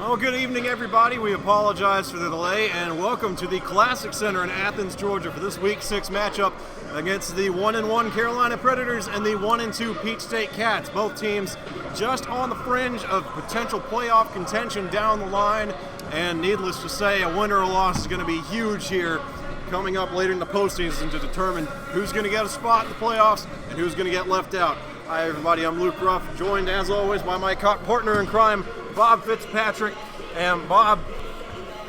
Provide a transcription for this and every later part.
Well, good evening, everybody. We apologize for the delay, and welcome to the Classic Center in Athens, Georgia, for this Week 6 matchup against the 1-1 Carolina Predators and the 1-2 Peach State Cats. Both teams just on the fringe of potential playoff contention down the line, and needless to say, a win or a loss is going to be huge here coming up later in the postseason to determine who's going to get a spot in the playoffs and who's going to get left out. Hi, everybody. I'm Luke Ruff, joined as always by my partner in crime, Bob Fitzpatrick. And Bob,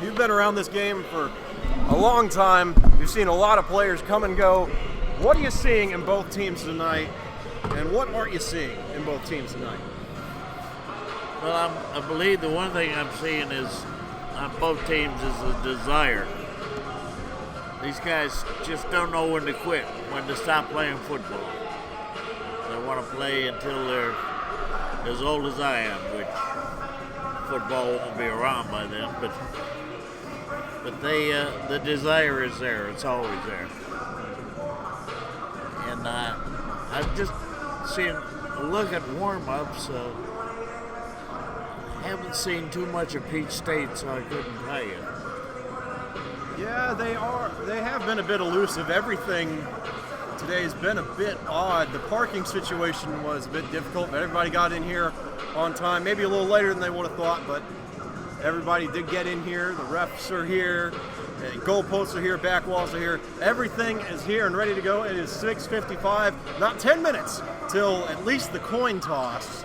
you've been around this game for a long time. You've seen a lot of players come and go. What are you seeing in both teams tonight, and what aren't you seeing in both teams tonight? Well, I believe the one thing I'm seeing is on both teams is a desire. These guys just don't know when to quit, when to stop playing football. They want to play until they're as old as I am, which football won't be around by then, but the desire is there. It's always there. And I've just seen a look at warm-ups. Haven't seen too much of Peach State, so I couldn't tell you. Yeah, they have been a bit elusive. Everything today has been a bit odd. The parking situation was a bit difficult, but everybody got in here on time, maybe a little later than they would have thought, but everybody did get in here. The refs are here, goalposts are here, back walls are here. Everything is here and ready to go. It is 6:55, not 10 minutes till at least the coin toss.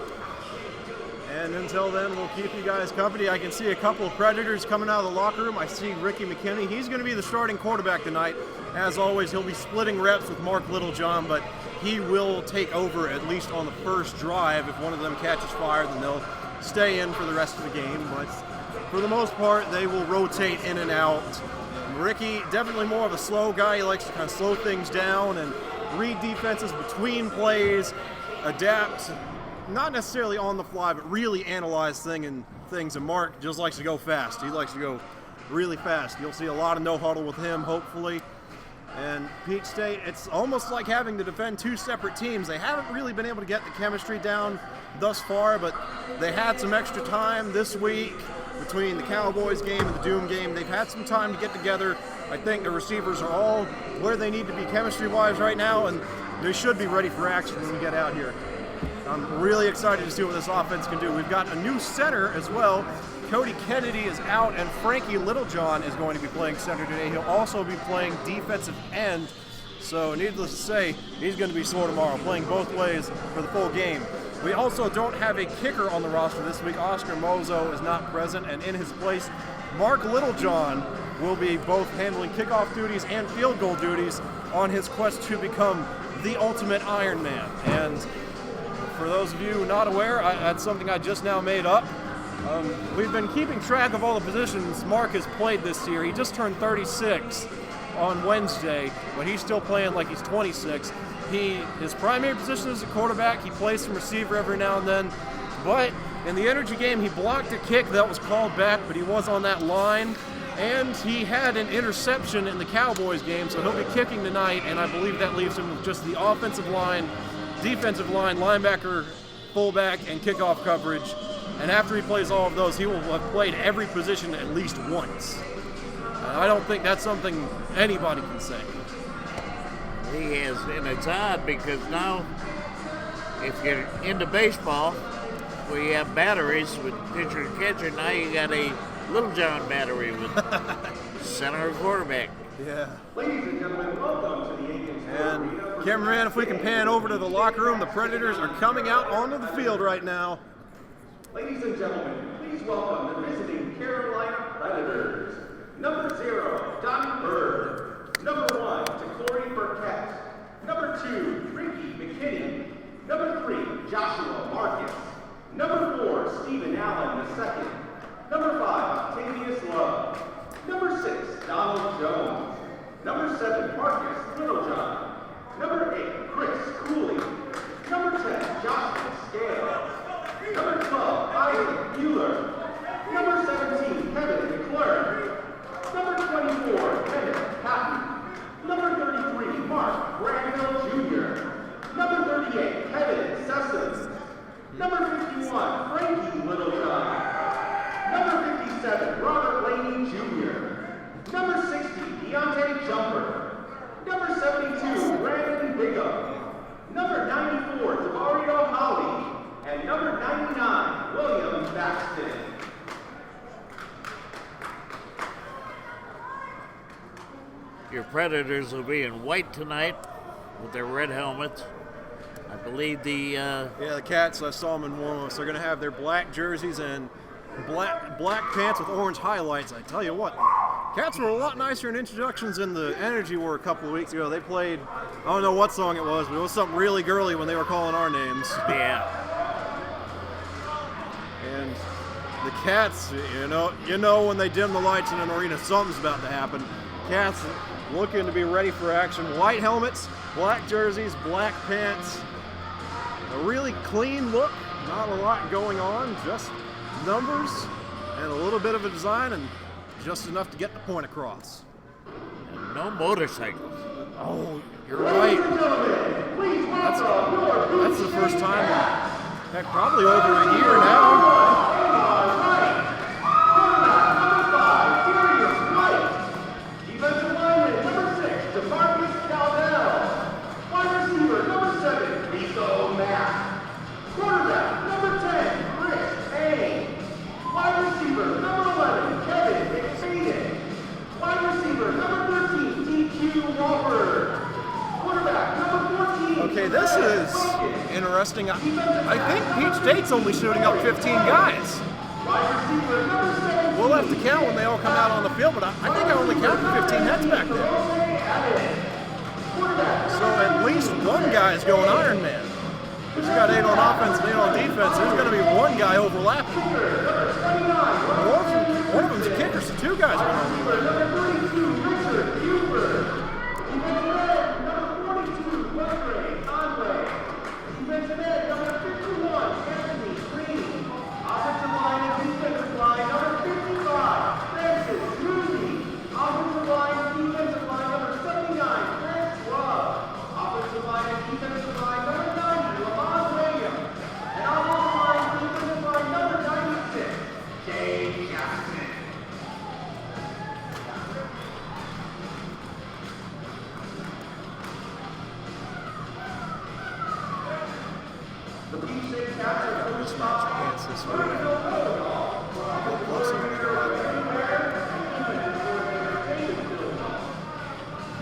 And until then, we'll keep you guys company. I can see a couple of Predators coming out of the locker room. I see Ricky McKinney. He's going to be the starting quarterback tonight. As always, he'll be splitting reps with Mark Littlejohn, but he will take over at least on the first drive. If one of them catches fire, then they'll stay in for the rest of the game. But for the most part, they will rotate in and out. Ricky, definitely more of a slow guy. He likes to kind of slow things down and read defenses between plays, adapt, not necessarily on the fly, but really analyze things. And Mark just likes to go fast. He likes to go really fast. You'll see a lot of no huddle with him, hopefully. And Peach State, it's almost like having to defend two separate teams. They haven't really been able to get the chemistry down thus far, but they had some extra time this week between the Cowboys game and the Doom game. They've had some time to get together. I think the receivers are all where they need to be chemistry-wise right now, and they should be ready for action when we get out here. I'm really excited to see what this offense can do. We've got a new center as well. Cody Kennedy is out, and Frankie Littlejohn is going to be playing center today. He'll also be playing defensive end. So needless to say, he's going to be sore tomorrow, playing both ways for the full game. We also don't have a kicker on the roster this week. Oscar Mozo is not present, and in his place, Mark Littlejohn will be both handling kickoff duties and field goal duties on his quest to become the ultimate Iron Man. And for those of you not aware, that's something I just now made up. We've been keeping track of all the positions Mark has played this year. He just turned 36 on Wednesday, but he's still playing like he's 26. His primary position is a quarterback. He plays some receiver every now and then, but in the energy game, he blocked a kick that was called back, but he was on that line, and he had an interception in the Cowboys game, so he'll be kicking tonight, and I believe that leaves him with just the offensive line, defensive line, linebacker, fullback, and kickoff coverage. And after he plays all of those, he will have played every position at least once. I don't think that's something anybody can say. He is, and it's odd because now, if you're into baseball, where you have batteries with pitcher and catcher, now you got a Littlejohn battery with center and quarterback. Yeah. Ladies and gentlemen, welcome to the Aiken And cameraman, if we can pan over to the locker room, the Predators are coming out onto the field right now. Ladies and gentlemen, please welcome the visiting Carolina Predators. Number 0, Donnie Bird. Number 1, Corey Burkett. Number 2, Ricky McKinney. Number 3, Joshua Marcus. Number 4, Stephen Allen II. Number 5, Octavius Love. Number 6, Donald Jones. Number 7, Marcus Littlejohn. Number 8, Chris Cooley. Number 10, Joshua Scales. Number 12, Isaac Mueller. Number 17, Kevin McClure. Number 24, Kenneth Patton. Number 33, Mark Granville Jr. Number 38, Kevin Sessions. Number 51, Frankie Littlejohn. Number 97, Robert Laney Jr. Number 60, Deontay Jumper. Number 72, Brandon Bigham. Number 94, Tavario Holly. And number 99, William Baxton. Your Predators will be in white tonight with their red helmets. I believe the the Cats, I saw them in Warmos. They're going to have their black jerseys and black pants with orange highlights. I tell you what, Cats were a lot nicer in introductions than the Energy were a couple of weeks ago. They played, I don't know what song it was, but it was something really girly when they were calling our names. Yeah. And the Cats, you know when they dim the lights in an arena, something's about to happen. Cats looking to be ready for action. White helmets, black jerseys, black pants. A really clean look, not a lot going on, just numbers and a little bit of a design and just enough to get the point across. And no motorcycles. Oh, you're right. That's the first time in, heck, probably over a year now. Quarterback, number 10, Chris A. Wide receiver, number 11, Kevin McFadden. Wide receiver, number 13, DQ Walford. Quarterback, number 14. Okay, this is interesting. I think Peach State's only shooting up 15 guys. Wide receiver, number 17. We'll have to count when they all come out on the field, but I think I only counted 15 heads back there. So at least one guy's going Iron Man. If you got 8 on offense and 8 on defense, there's going to be one guy overlapping. One of them's a kicker, so 2 guys are going to Number 32, Richard Buford. Defensive end, number 42, Wesley Conway. Defensive end, number 51, Anthony Green. Offensive line and defensive line, number 55, Francis Rudy. Offensive line and defensive line, number 79, Grant Schwab. Offensive line and defensive line, number 90, Lamont Williams. And offensive line and defensive line, number 96, Dave Jackson. The Peach State Cats are first spot. this way. Go closer when you go out there.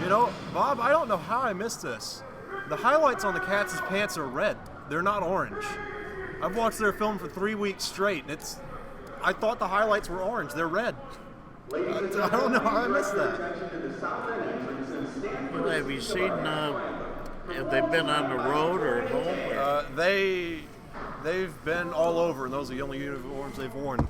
You know, Bob, I don't know how I missed this. The highlights on the Cats' pants are red. They're not orange. I've watched their film for 3 weeks straight, and I thought the highlights were orange. They're red. I don't know how I missed that. Well, have you seen, have they been on the road or at home? Or? They've been all over, and those are the only uniforms they've worn.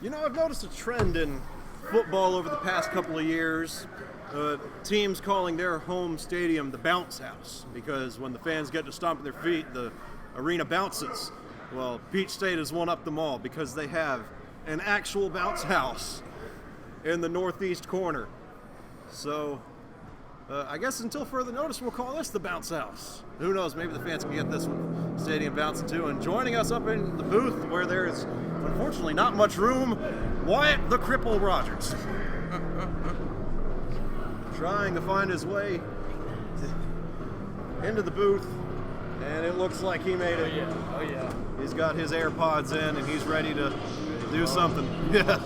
You know, I've noticed a trend in football over the past couple of years. Teams calling their home stadium the bounce house because when the fans get to stomp their feet, the arena bounces. Well, Peach State has one-upped them all because they have an actual bounce house in the northeast corner. So I guess until further notice, we'll call this the Bounce House. Who knows, maybe the fans can get this one stadium bouncing too. And joining us up in the booth, where there is unfortunately not much room, Wyatt the Cripple Rogers. Trying to find his way into the booth, and it looks like he made it. Oh yeah. He's got his AirPods in, and he's ready to do something. Yeah.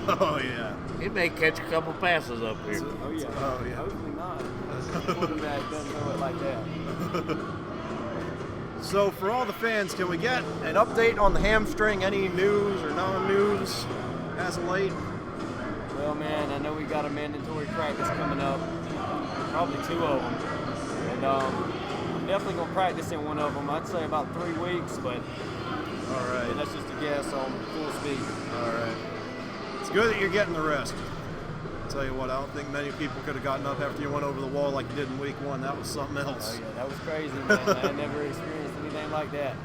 Oh yeah. He may catch a couple passes up here. Oh yeah. Oh yeah. Hopefully not. Quarterback doesn't know it like that. So for all the fans, can we get an update on the hamstring? Any news or non-news as of late? Well, man, I know we got a mandatory practice coming up. Probably 2 of them. And I'm definitely going to practice in one of them. I'd say about 3 weeks, but All right. that's just a guess on full speed. All right. It's good that you're getting the rest. I'll tell you what, I don't think many people could have gotten up after you went over the wall like you did in week 1. That was something else. Oh, yeah, that was crazy, man. I had never experienced anything like that.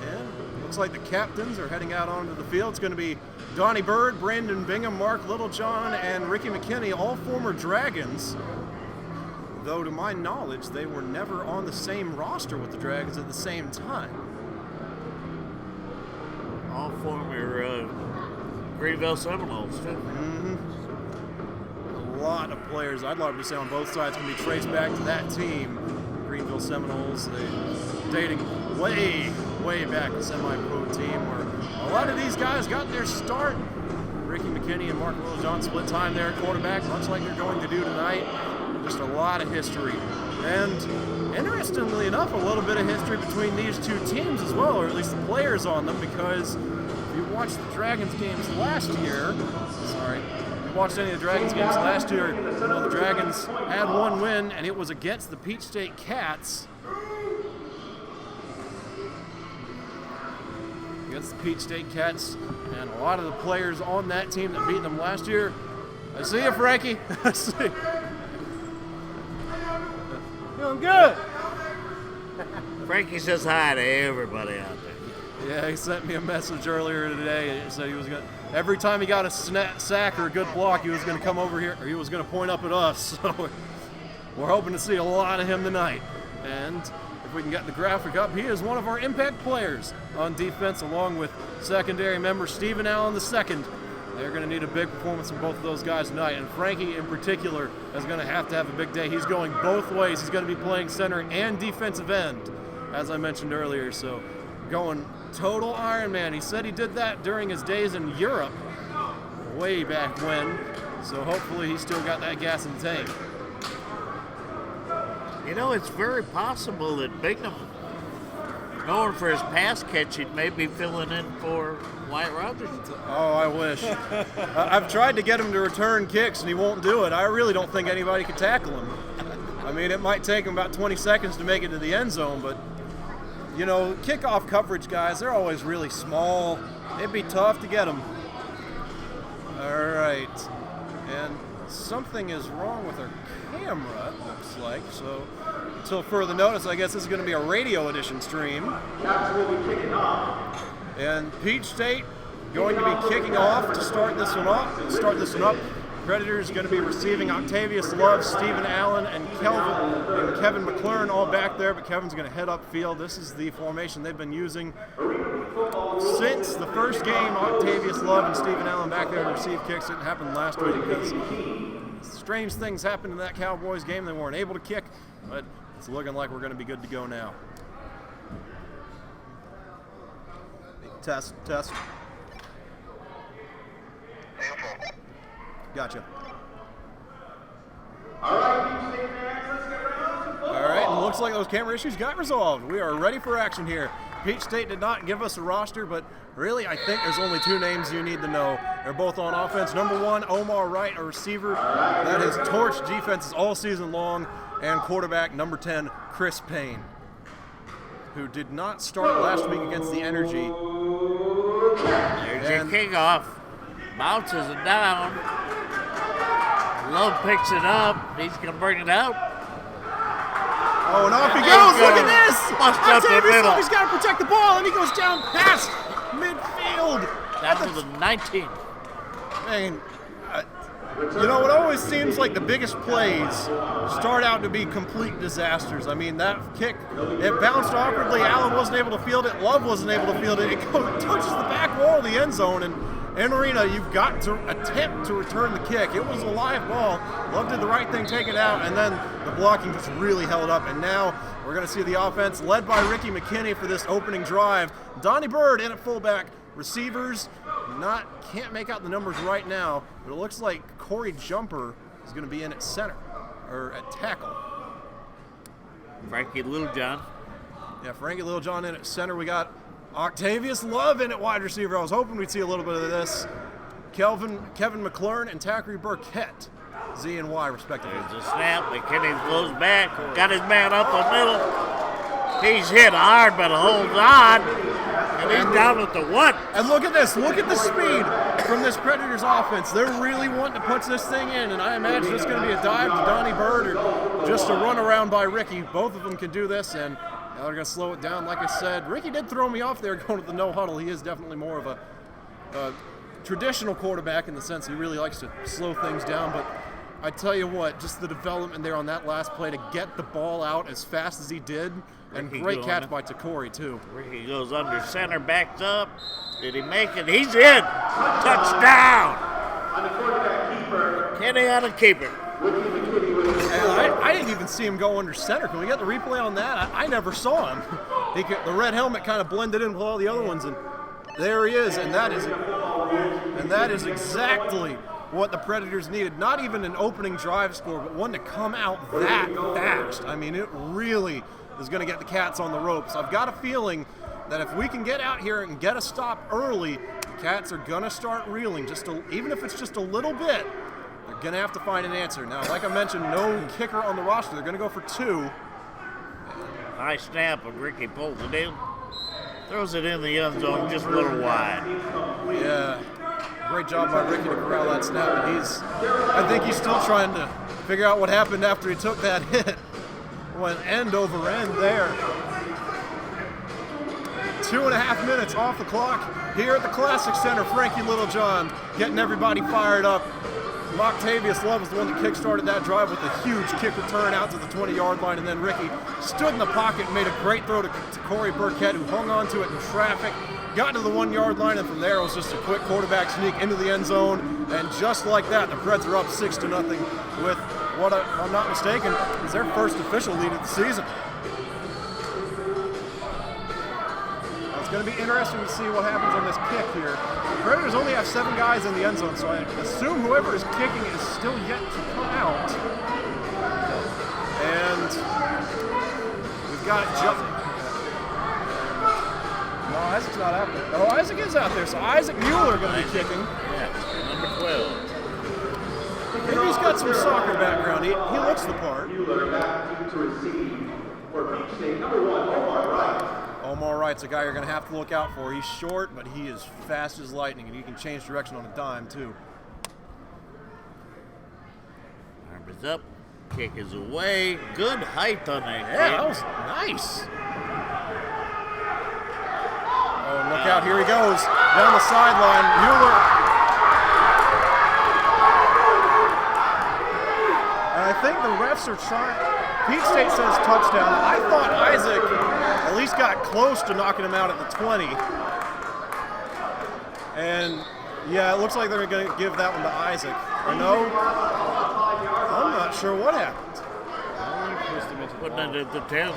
And looks like the captains are heading out onto the field. It's going to be Donnie Bird, Brandon Bingham, Mark Littlejohn, and Ricky McKinney, all former Dragons. Though to my knowledge, they were never on the same roster with the Dragons at the same time. All former Greenville Seminoles, too. A lot of players, I'd love to say on both sides, can be traced back to that team. Greenville Seminoles, dating way back to semi-pro team where a lot of these guys got their start. Ricky McKinney and Mark Littlejohn split time there at quarterback, much like they're going to do tonight. Just a lot of history. And interestingly enough, a little bit of history between these two teams as well, or at least the players on them, because if you watched the Dragons games last year, if you watched any of the Dragons games last year, you know the Dragons had one win, and it was against the Peach State Cats. Against the Peach State Cats, and a lot of the players on that team that beat them last year. I see you, Frankie. I see you. Feeling good. Frankie says hi to everybody out there. Yeah, he sent me a message earlier today. He said he was going to, every time he got a sack or a good block, he was going to come over here, or he was going to point up at us. So we're hoping to see a lot of him tonight. And if we can get the graphic up, he is one of our impact players on defense, along with secondary member Stephen Allen II. They're going to need a big performance from both of those guys tonight. And Frankie, in particular, is going to have a big day. He's going both ways. He's going to be playing center and defensive end, as I mentioned earlier. So going total Ironman. He said he did that during his days in Europe way back when. So hopefully he's still got that gas in the tank. You know, it's very possible that Bingham, going for his pass catching, may be filling in for Wyatt Rogers. Oh, I wish. I've tried to get him to return kicks, and he won't do it. I really don't think anybody can tackle him. I mean, it might take him about 20 seconds to make it to the end zone, but, you know, kickoff coverage guys, they're always really small. It'd be tough to get them. All right. And something is wrong with our camera, it looks like. So, until further notice, I guess this is going to be a radio edition stream. Caps will be kicking off. And Peach State going to be kicking off to start this one up. Predators going to be receiving Octavius Love, Stephen Allen, and Kevin McClure all back there, but Kevin's going to head upfield. This is the formation they've been using since the first game. Octavius Love and Stephen Allen back there to receive kicks. It happened last week because strange things happened in that Cowboys game. They weren't able to kick, but it's looking like we're going to be good to go now. Test. Gotcha. All right, Peach State fans, let's get ready to football. All right, and looks like those camera issues got resolved. We are ready for action here. Peach State did not give us a roster, but really I think there's only 2 names you need to know. They're both on offense. Number 1, Omar Wright, a receiver that has torched defenses all season long, and quarterback number 10, Chris Payne, who did not start last week against the Energy. There's your kickoff. Bounces it down. Love picks it up. He's going to bring it out. Oh, and off he He's goes. Look gonna at this. bust up the Octavius middle. Love, he's got to protect the ball, and he goes down past midfield. Down to the 19. I mean, You know, it always seems like the biggest plays start out to be complete disasters. I mean, that kick, it bounced awkwardly. Allen wasn't able to field it. Love wasn't able to field it. It touches the back wall of the end zone. And Arena, you've got to attempt to return the kick. It was a live ball. Love did the right thing, take it out, and then the blocking just really held up. And now we're going to see the offense led by Ricky McKinney for this opening drive. Donnie Bird in at fullback. Receivers, can't make out the numbers right now, but it looks like Corey Jumper is going to be in at center, or at tackle. Frankie Littlejohn. Yeah, Frankie Littlejohn in at center. We got Octavius Love in at wide receiver. I was hoping we'd see a little bit of this. Kevin McClure and Thackeray Burkett, Z and Y respectively. There's a snap. McKinney goes back, got his man up the middle. He's hit hard, but holds on. And he's down at the 1. And look at this. Look at the speed from this Predators offense. They're really wanting to punch this thing in, and I imagine it's going to be a dive to Donnie Bird or just a run around by Ricky. Both of them can do this, and now they're going to slow it down. Like I said, Ricky did throw me off there going to the no huddle. He is definitely more of a traditional quarterback in the sense he really likes to slow things down, but I tell you what, just the development there on that last play to get the ball out as fast as he did, and great catch by Takori too. Ricky goes under center, backs up. Did he make it? He's in. Touchdown. Kenny on a keeper. I didn't even see him go under center. Can we get the replay on that? I never saw him. The red helmet kind of blended in with all the other ones, and there he is. And that is exactly what the Predators needed. Not even an opening drive score, but one to come out that fast. I mean, it really is going to get the Cats on the ropes. I've got a feeling that if we can get out here and get a stop early, the Cats are going to start reeling, even if it's just a little bit. They're going to have to find an answer. Now, like I mentioned, no kicker on the roster. They're going to go for 2. High snap, and Ricky pulls it in. Throws it in the end zone just a little wide. Yeah. Great job by Ricky to corral that snap, and I think he's still trying to figure out what happened after he took that hit. Went end over end there. 2.5 minutes off the clock here at the Classic Center. Frankie Littlejohn getting everybody fired up. Octavius Love was the one that kick-started that drive with a huge kick return out to the 20-yard line, and then Ricky stood in the pocket and made a great throw to Corey Burkett, who hung on to it in traffic, got to the 1-yard line, and from there it was just a quick quarterback sneak into the end zone, and just like that, the Preds are up 6-0 with what, if I'm not mistaken, is their first official lead of the season. It's going to be interesting to see what happens on this kick here. The Predators only have 7 guys in the end zone, so I assume whoever is kicking is still yet to come out. And we've got No, Isaac's not out there. Oh, Isaac is out there, so Isaac Mueller going to be kicking. Yeah, number 12. Maybe he's got some soccer background. He looks the part. Mueller back to receive for Peach State, number 1, Omar Wright. Omar Wright's a guy you're going to have to look out for. He's short, but he is fast as lightning, and he can change direction on a dime, too. Arm is up. Kick is away. Good height on that Yeah, that was nice. Oh, look out. Here he goes. Down the sideline. Mueller. And I think the refs are trying. Peach State says touchdown. I thought Isaac at least got close to knocking him out at the 20. And yeah, it looks like they're going to give that one to Isaac. Or no? I'm not sure what happened. Putting it at the 10.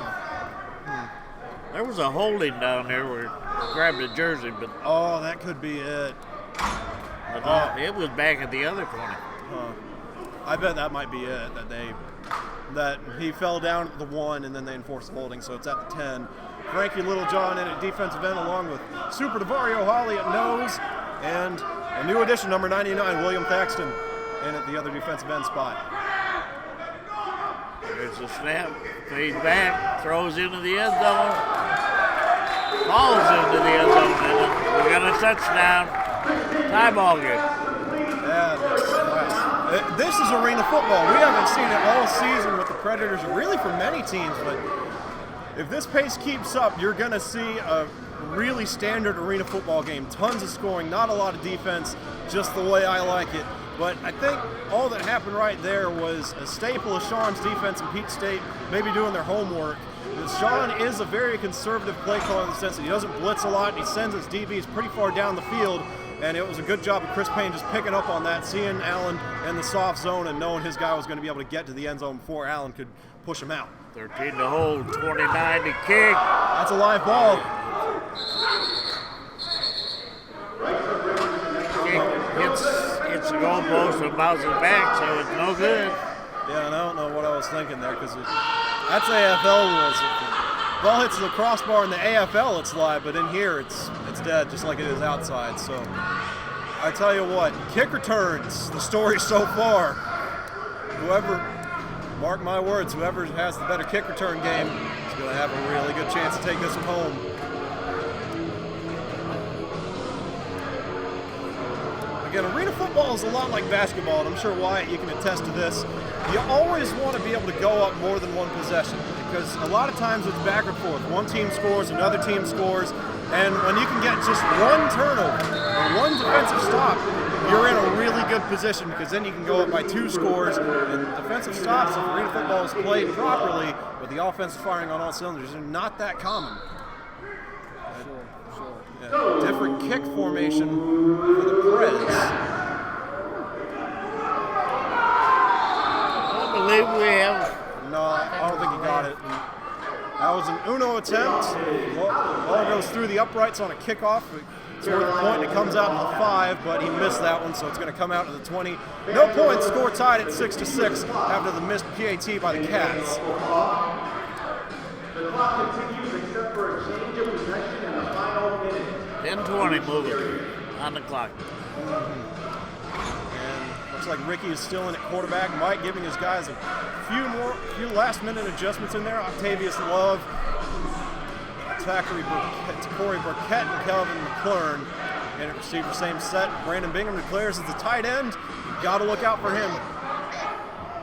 There was a holding down there where he grabbed a jersey, but Oh, that could be it. it was back at the other corner. I bet that might be it, that he fell down at the 1 and then they enforced holding, so it's at the 10. Frankie Littlejohn in at defensive end along with Super DeVario Holly at nose, and a new addition, number 99, William Thaxton, in at the other defensive end spot. There's a snap, fades back, throws into the end zone, falls into the end zone, and we got a touchdown. Tie ball game. Yeah, wow. This is arena football. We haven't seen it all season with the Predators, really for many teams, but if this pace keeps up, you're going to see a really standard arena football game. Tons of scoring, not a lot of defense, just the way I like it. But I think all that happened right there was a staple of Sean's defense and Peach State maybe doing their homework. Because Sean is a very conservative play caller in the sense that he doesn't blitz a lot, and he sends his DBs pretty far down the field. And it was a good job of Chris Payne just picking up on that, seeing Allen in the soft zone and knowing his guy was going to be able to get to the end zone before Allen could push him out. 13 to hold, 29 to kick. That's a live ball. Kick hits the goalpost and bounces back, so it's no good. Yeah, and I don't know what I was thinking there because that's AFL rules. If the ball hits the crossbar in the AFL, it's live, but in here, it's dead, just like it is outside. So I tell you what, kick returns, the story so far. Whoever, mark my words, whoever has the better kick return game is going to have a really good chance to take this one home. Again, arena football is a lot like basketball, and I'm sure, Wyatt, you can attest to this. You always want to be able to go up more than one possession because a lot of times it's back and forth. One team scores, another team scores, and when you can get just one turnover or one defensive stop, you're in a really good position because then you can go up by 2 scores. And defensive stops, if arena football is played properly, with the offense firing on all cylinders, are not that common. Yeah, different kick formation for the Preds. I believe we have. No, I don't think he got it. That was an Uno attempt. Ball goes through the uprights on a kickoff. It's worth a point. It comes out to the 5, but he missed that one, so it's going to come out to the 20. No points. Score tied at 6-6 after the missed PAT by the Cats. The clock continues except for a change of possession in the final minute. 10-20 moving on the clock. And looks like Ricky is still in at quarterback. Mike giving his guys a few last-minute adjustments in there. Octavius Love, Corey Burkett, and Kelvin McClure. And at receiver, same set. Brandon Bingham declares as the tight end. You got to look out for him.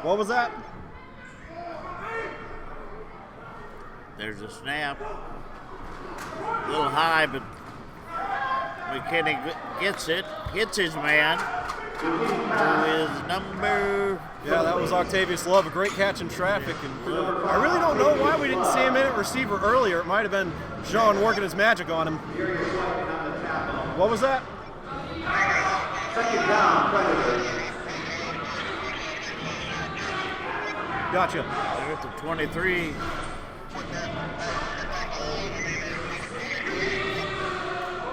What was that? There's a snap. A little high, but McKinney gets it, hits his man, who is number... Yeah, that was Octavius Love, a great catch in traffic. And I really don't know why we didn't see him in at receiver earlier. It might have been Sean working his magic on him. What was that? Second down, Predators. Gotcha. They're at the 23.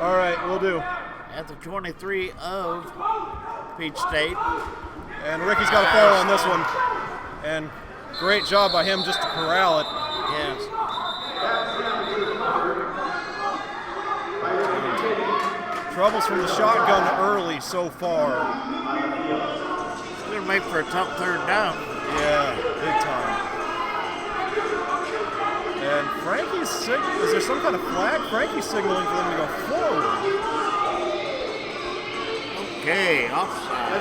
All right, we'll do. At the 23 of Peach State. And Ricky's got a fall on this one. And great job by him just to corral it. Yes. Troubles from the shotgun early so far. It's going to make for a tough third down. Yeah, big time. And Frankie's is there some kind of flag? Frankie's signaling for them to go forward. Okay, offside.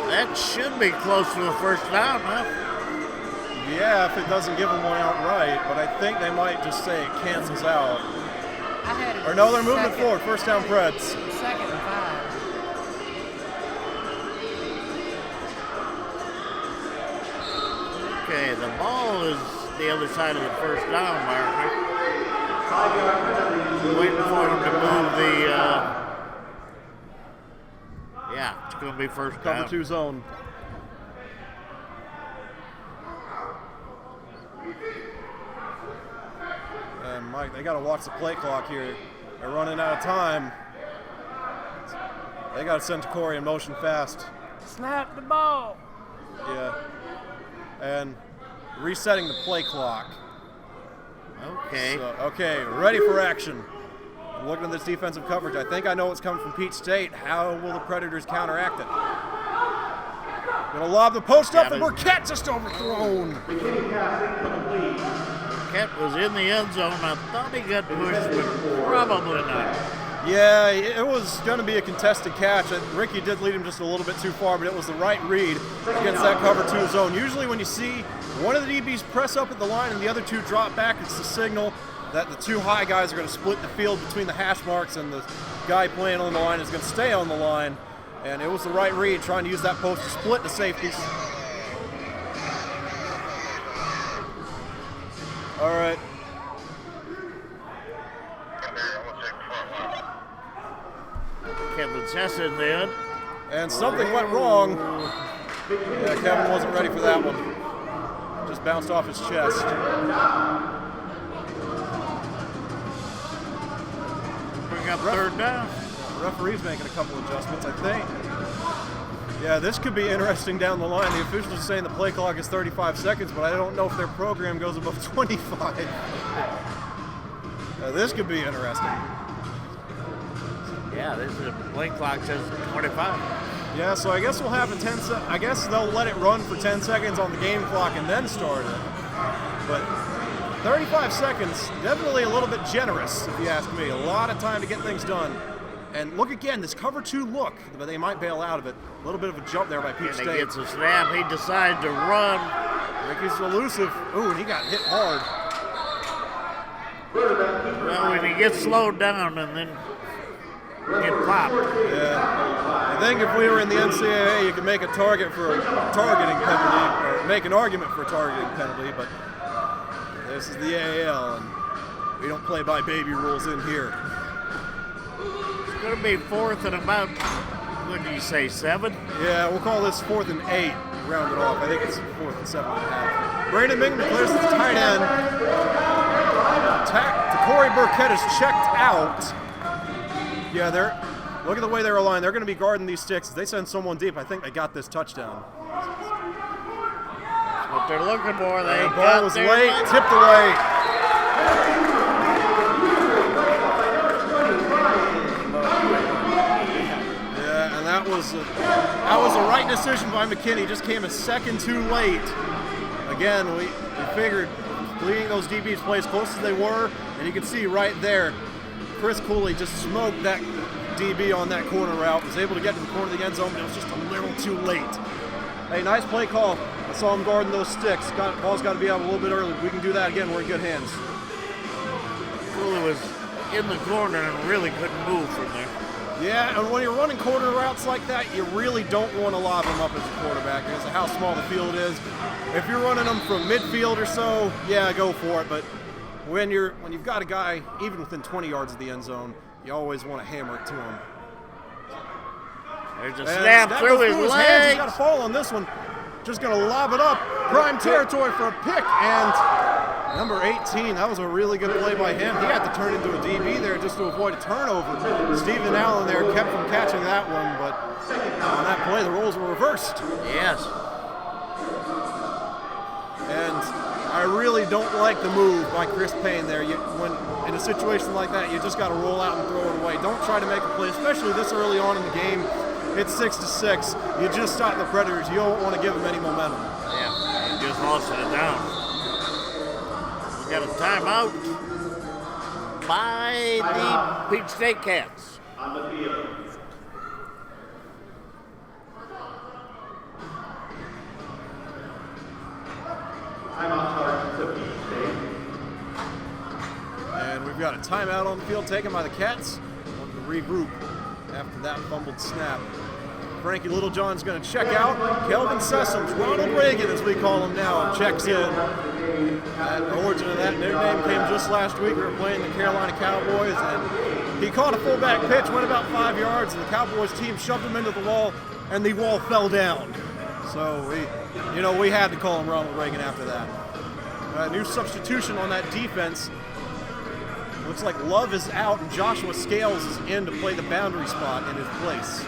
That should be close to a first down, huh? Yeah, if it doesn't give them one outright, but I think they might just say it cancels out. Or no, they're moving it forward. First down, Preds. Second and 5. Okay, the ball is the other side of the first down marker. Waiting for him to move the, yeah, it's going to be first down. Cover 2 zone. And Mike, they got to watch the play clock here. They're running out of time. They got to send Corey in motion fast. Snap the ball. Yeah. And resetting the play clock. Okay. So, okay, ready for action. I'm looking at this defensive coverage. I think I know what's coming from Peach State. How will the Predators counteract it? Gonna lob the post up, and Burkett just overthrown. Burkett was in the end zone. I thought he got pushed, but probably not. Yeah, it was going to be a contested catch. Ricky did lead him just a little bit too far, but it was the right read against that cover 2 zone. Usually when you see one of the DBs press up at the line and the other 2 drop back, it's the signal. that the two high guys are going to split the field between the hash marks, and the guy playing on the line is going to stay on the line. And it was the right read, trying to use that post to split the safeties. All right. Kevin Sesson then. And something went wrong. Yeah, Kevin wasn't ready for that one. Just bounced off his chest. Bring up third down. The referee's making a couple adjustments, I think. Yeah, this could be interesting down the line. The officials are saying the play clock is 35 seconds, but I don't know if their program goes above 25. This could be interesting. Yeah, this is a play clock says 25. Yeah, so I guess we'll have I guess they'll let it run for 10 seconds on the game clock and then start it. But 35 seconds, definitely a little bit generous, if you ask me. A lot of time to get things done. And look again, this cover 2 look, but they might bail out of it. A little bit of a jump there by Peach And he State. gets a snap. He decides to run. I think he's elusive. Ooh, and he got hit hard. Well, when he gets slowed down and then get popped. Yeah. I think if we were in the NCAA, you could make a target for a targeting penalty, or make an argument for a targeting penalty, but this is the AAL, and we don't play by baby rules in here. It's going to be fourth and about, what do you say, 7? Yeah, we'll call this 4th and 8, round it off. I think it's 4th and 7.5. Brandon Mingman declares it's tight end. Corey Burkett is checked out. Yeah, look at the way they're aligned. They're going to be guarding these sticks. If they send someone deep, I think they got this touchdown. That's what they're looking for. They The ball was late, tipped away. Yeah, and that was the right decision by McKinney. Just came a second too late. Again, we figured leading those DBs play as close as they were, and you can see right there, Chris Cooley just smoked that DB on that corner route, was able to get to the corner of the end zone, but it was just a little too late. Hey, nice play call. I saw him guarding those sticks. Ball's got to be out a little bit early. We can do that again. We're in good hands. Cooley was in the corner and really couldn't move from there. Yeah, and when you're running corner routes like that, you really don't want to lob them up as a quarterback because of how small the field is. If you're running them from midfield or so, yeah, go for it. But when you've got a guy even within 20 yards of the end zone, you always want to hammer it to him. There's a snap through his hands. legs. He's got to fall on this one. Just going to lob it up. Prime territory for a pick. And number 18, that was a really good play by him. He had to turn into a DB there just to avoid a turnover. Stephen Allen there kept from catching that one, but on that play, the roles were reversed. Yes. And I really don't like the move by Chris Payne there. When in a situation like that, you just got to roll out and throw it away. Don't try to make a play, especially this early on in the game. It's 6-6. You just stop the Predators. You don't want to give them any momentum. Yeah, he just lost it down. We got a timeout by the Peach State Cats. On the field. Timeout charge to Peach State. And we've got a timeout on the field taken by the Cats. Wanting to regroup after that fumbled snap. Frankie Littlejohn's going to check out. Kelvin Sessoms, Ronald Reagan as we call him now, checks in. The origin of that nickname came just last week. We were playing the Carolina Cowboys, and he caught a fullback pitch, went about 5 yards, and the Cowboys team shoved him into the wall, and the wall fell down. So we had to call him Ronald Reagan after that. New substitution on that defense. Looks like Love is out, and Joshua Scales is in to play the boundary spot in his place.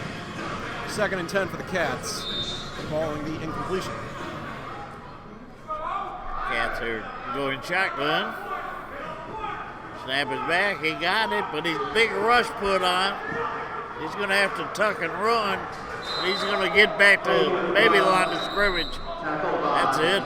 2nd and 10 for the Cats, following the incompletion. Cats are going shotgun. Snap is back. He got it, but he's big rush put on. He's going to have to tuck and run. He's going to get back to maybe the line of scrimmage. That's it.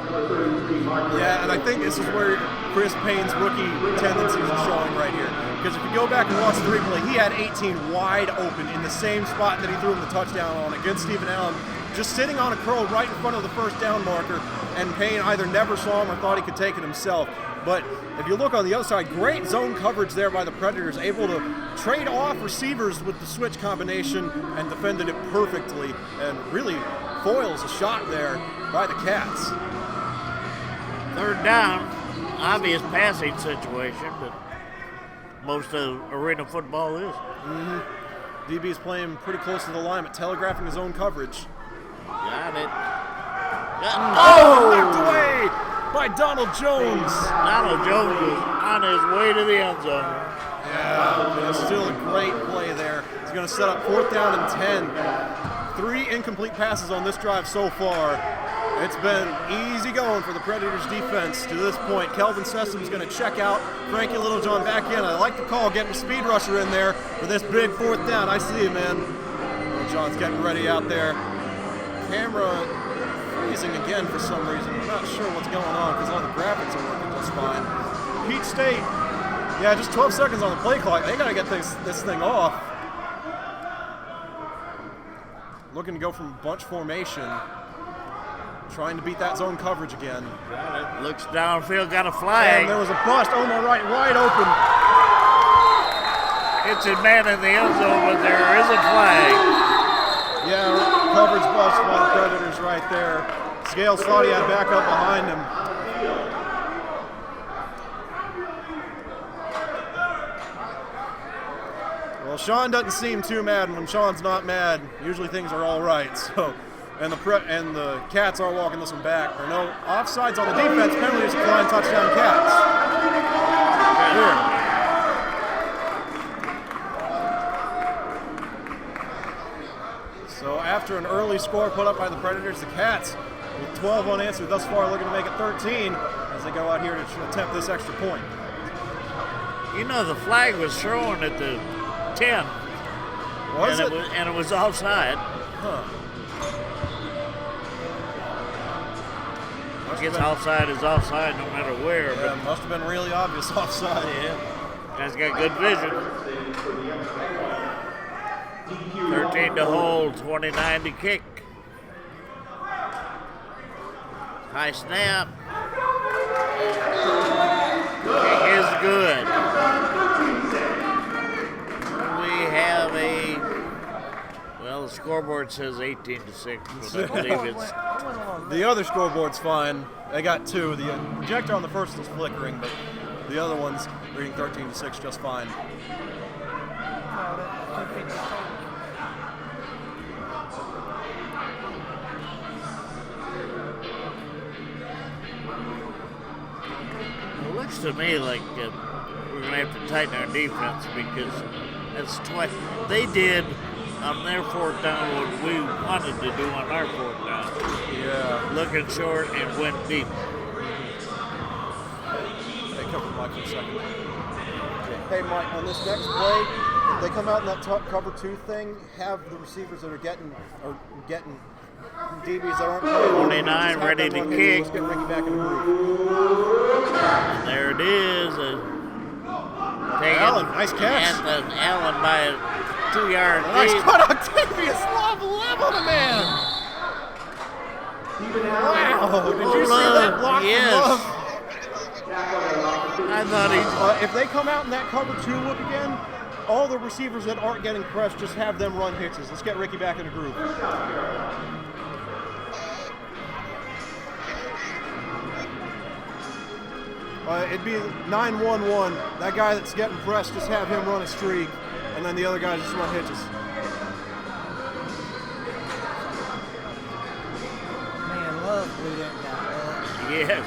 Yeah, and I think this is where Chris Payne's rookie tendencies are showing right here. Because if you go back and watch the replay, he had 18 wide open in the same spot that he threw him the touchdown on against Stephen Allen. just sitting on a curl right in front of the first down marker, and Payne either never saw him or thought he could take it himself. But if you look on the other side, great zone coverage there by the Predators, able to trade off receivers with the switch combination and defended it perfectly, and really foils a shot there by the Cats. Third down, obvious passing situation, but most of arena football is. DB's playing pretty close to the line, but telegraphing his own coverage. Got it. Knocked away by Donald Jones. Donald Jones was on his way to the end zone. Yeah, but it's still a great play there. He's going to set up 4th down and 10. 3 incomplete passes on this drive so far. It's been easy going for the Predators defense to this point. Kelvin Sessom's going to check out. Frankie Littlejohn back in. I like the call, getting a speed rusher in there for this big 4th down. I see you, man. Littlejohn's getting ready out there. Camera freezing again for some reason. I'm not sure what's going on because all the graphics are working just fine. Peach State, yeah, just 12 seconds on the play clock. They got to get this thing off. Looking to go from bunch formation. Trying to beat that zone coverage again. Got it. Looks downfield, got a flag. And there was a bust. Oh my, wide open. It's a man in the end zone, but there is a flag. Yeah, coverage bust by the Predators right there. Scales thought he had backup behind him. Well, Sean doesn't seem too mad. When Sean's not mad, usually things are all right. So. And the Cats are walking this one back. There are no offsides on the defense. Penalties decline, touchdown Cats. Here. So after an early score put up by the Predators, the Cats, with 12 unanswered thus far, looking to make it 13 as they go out here to attempt this extra point. You know, the flag was thrown at the 10. Was it? And it was offside. Huh. I guess offside is offside no matter where. Yeah, it must have been really obvious offside. Yeah. Guy's got good vision. 13 to hold, 29 to kick. High snap. Kick is good. We have the scoreboard says 18 to 6, but I believe it's. The other scoreboard's fine. They got 2. The projector on the first is flickering, but the other one's reading 13 to 6 just fine. It looks to me like we're going to have to tighten our defense because that's twice. They did on their 4th down what we wanted to do on our 4th down. Yeah. Looking short and went deep. Hey, cover Mike for a second. Hey, Mike, on this next play, if they come out in that cover 2 thing, have the receivers that are getting DBs that aren't playing. 29 ready to kick. Let's get Ricky back in the groove. And there it is. Allen, nice catch. Allen by a 2-yard Nice lead. cut, Octavius Love leveled a man. Wow, did you see that block from Yes. Love? I thought he. If they come out in that cover 2 look again, all the receivers that aren't getting pressed, just have them run hitches. Let's get Ricky back in the groove. It'd be 9-1-1. That guy that's getting pressed, just have him run a streak, and then the other guys just run hitches. Man, Love blew that guy up. Yes.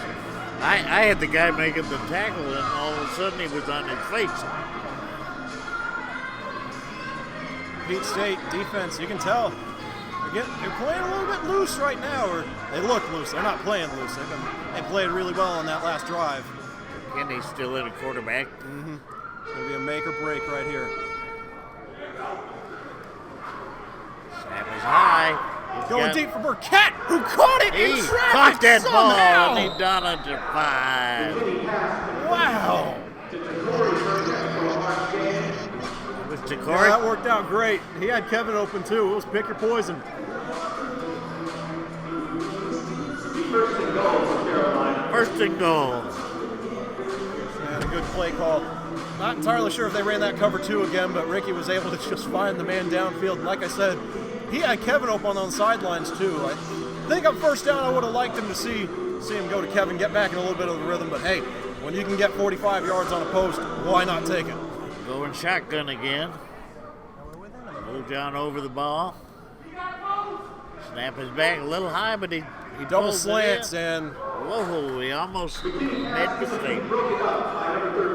I had the guy making the tackle, and all of a sudden he was on his face. Peach State defense, you can tell. They're playing a little bit loose right now, or they look loose. They're not playing loose. They played really well on that last drive. Kenny's still in a quarterback. Mm-hmm. It's going to be a make or break right here. Snap is high. Going deep for Burkett, who caught it in He traffic caught that somehow. ball, and he done it to 5. Wow. With Yeah, Corey. that worked out great. He had Kevin open too. It was pick your poison. First and goal. And a good play call. Not entirely sure if they ran that cover 2 again, but Ricky was able to just find the man downfield. And like I said, he had Kevin open on the sidelines too. I think on first down I would have liked him to see him go to Kevin, get back in a little bit of the rhythm, but hey, when you can get 45 yards on a post, why not take it? Going shotgun again. Little John over the ball. Snap is back a little high, but he Double pulls it slants in. and Whoa, he almost made a mistake.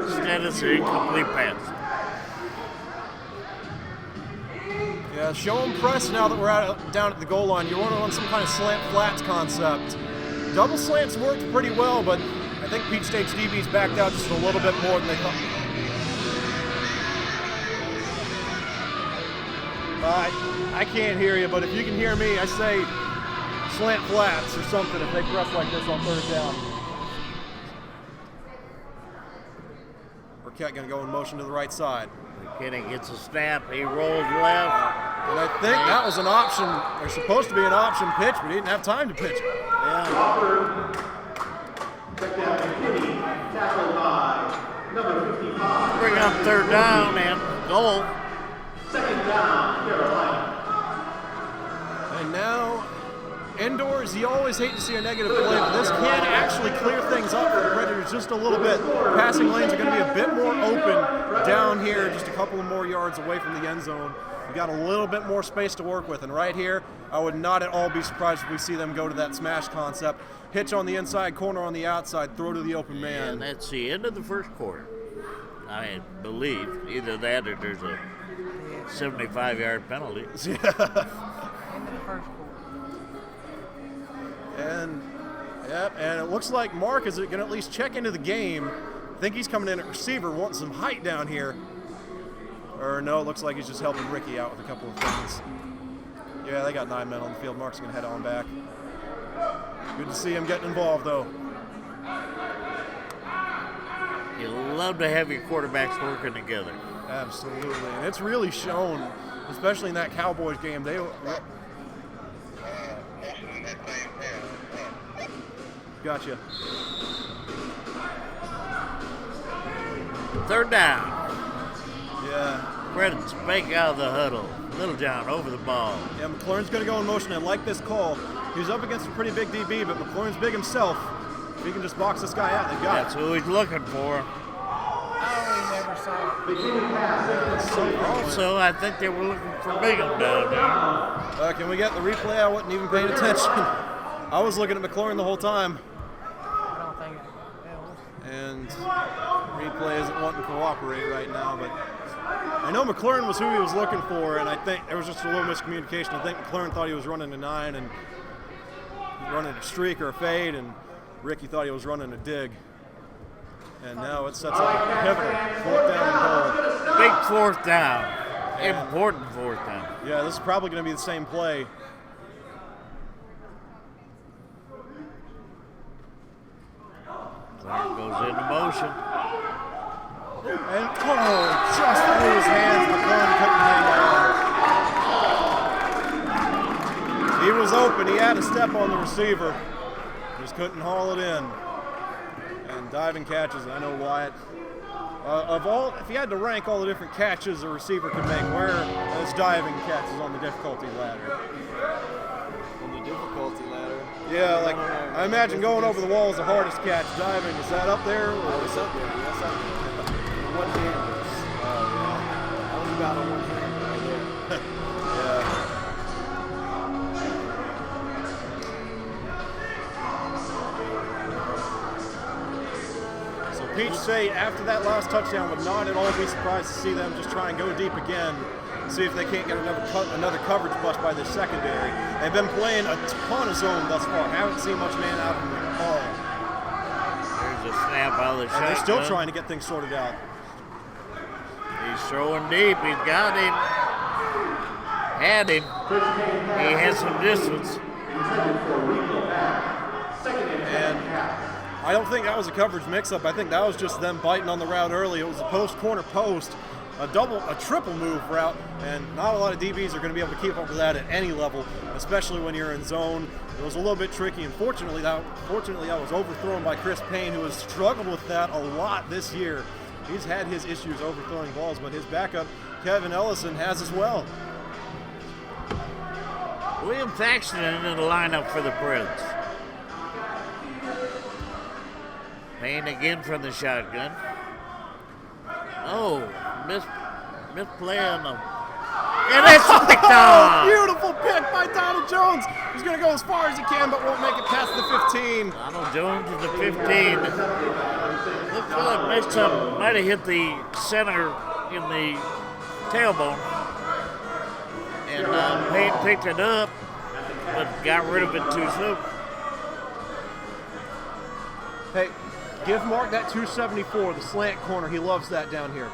Instead it's an incomplete pass. yeah, show him press now that we're down at the goal line. You're running on some kind of slant flats concept. Double slants worked pretty well, but I think Peach State's DB's backed out just a little bit more than they thought. I can't hear you, but if you can hear me, I say slant flats or something if they press like this on third down. Burkett gonna go in motion to the right side. McKinney gets a snap, he rolls left. And I think that was an option. There's supposed to be an option pitch, but he didn't have time to pitch it. Yeah. Check down McKinney, tackled by number 55. Bring up third down and goal. Second down, Carolina. And now, indoors, you always hate to see a negative play, but this can actually clear things up for the Predators just a little bit. Passing lanes are going to be a bit more open down here, just a couple of more yards away from the end zone. You got a little bit more space to work with, and right here, I would not at all be surprised if we see them go to that smash concept. Hitch on the inside, corner on the outside, throw to the open man. And that's the end of the first quarter. I believe either that or there's a 75-yard penalty. End of the first quarter. And it looks like Mark is going to at least check into the game. I think he's coming in at receiver, wanting some height down here. Or no, it looks like he's just helping Ricky out with a couple of things. Yeah, they got 9 men on the field. Mark's going to head on back. Good to see him getting involved, though. You love to have your quarterbacks working together. Absolutely, and it's really shown, especially in that Cowboys game. Gotcha. Third down. Yeah. Credits back out of the huddle. Little John over the ball. Yeah, McLaurin's going to go in motion. I like this call. He's up against a pretty big DB, but McLaurin's big himself. If he can just box this guy out, they got That's who he's looking for. Oh, we never saw it. Also, I think they were looking for Bingham down there. Can we get the replay? I wasn't even paying attention. I was looking at McLaurin the whole time. I don't think it. And replay isn't wanting to cooperate right now, but I know McLaurin was who he was looking for, and I think there was just a little miscommunication. I think McLaurin thought he was running a 9 and running a streak or a fade, and Ricky thought he was running a dig. And now it sets up a pivotal 4th down and goal. Big 4th down. Important 4th down. Yeah, this is probably going to be the same play. Clark goes into motion. And just through his hands, McLaurin couldn't hang on. He was open. He had a step on the receiver. Just couldn't haul it in. And diving catches, I know Wyatt. If you had to rank all the different catches a receiver could make, where is diving catches on the difficulty ladder? On the difficulty ladder. Yeah, like I imagine going over the wall is the hardest catch. Diving, is that up there? Oh, it's up there. That's up there. One-handers. Yeah. I was about a one-hander right there. Yeah. So Peach State, after that last touchdown, would not at all be surprised to see them just try and go deep again, see if they can't get another coverage bust by the secondary. They've been playing a ton of zone thus far. Haven't seen much man out of them at all. There's a snap out of the shotgun. And they're still trying to get things sorted out. He's throwing deep. He's got him. Had him. He has some distance. And I don't think that was a coverage mix-up. I think that was just them biting on the route early. It was a post, corner post. a triple move route, and not a lot of DBs are going to be able to keep up with that at any level, especially when you're in zone. It was a little bit tricky, and fortunately that was overthrown by Chris Payne, who has struggled with that a lot this year. He's had his issues overthrowing balls, but his backup, Kevin Ellison, has as well. William Thaxton in the lineup for the Preds. Payne again from the shotgun. Oh, misplay on them. And it's picked off! Beautiful pick by Donald Jones. He's going to go as far as he can, but won't make it past the 15. Donald Jones to the 15. Looks like might have hit the center in the tailbone. And Payne picked it up, but got rid of it too soon. Hey, give Mark that 274, the slant corner. He loves that down here.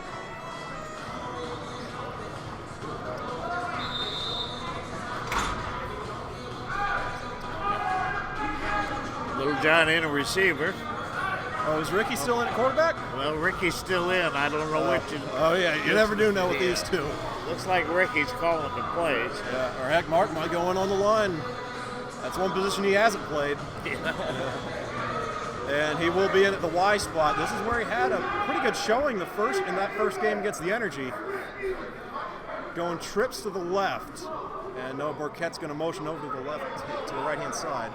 Little John in a receiver. Oh, is Ricky still in at quarterback? Well, Ricky's still in. I don't know which. Oh, yeah, you never do know with these two. Looks like Ricky's calling the plays. Yeah, or heck, Mark might go in on the line. That's one position he hasn't played. And he will be in at the Y spot. This is where he had a pretty good showing in that first game against the Energy. Going trips to the left. And Noah Burkett's going to motion over to the left, to the right-hand side.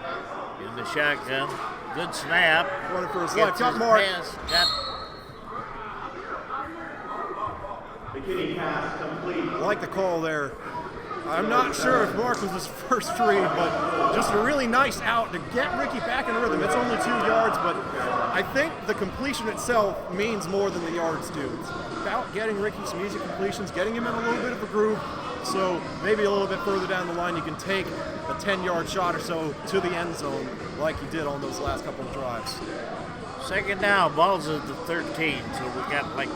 In the shotgun. Good snap. Running for his life. Got Mark. Beginning pass complete. I like the call there. I'm not sure if Mark was his first read, but just a really nice out to get Ricky back in rhythm. It's only 2 yards, but I think the completion itself means more than the yards do. It's about getting Ricky some easy completions, getting him in a little bit of a groove, so maybe a little bit further down the line you can take a 10-yard shot or so to the end zone like he did on those last couple of drives. Second down, ball's at the 13, so we got like...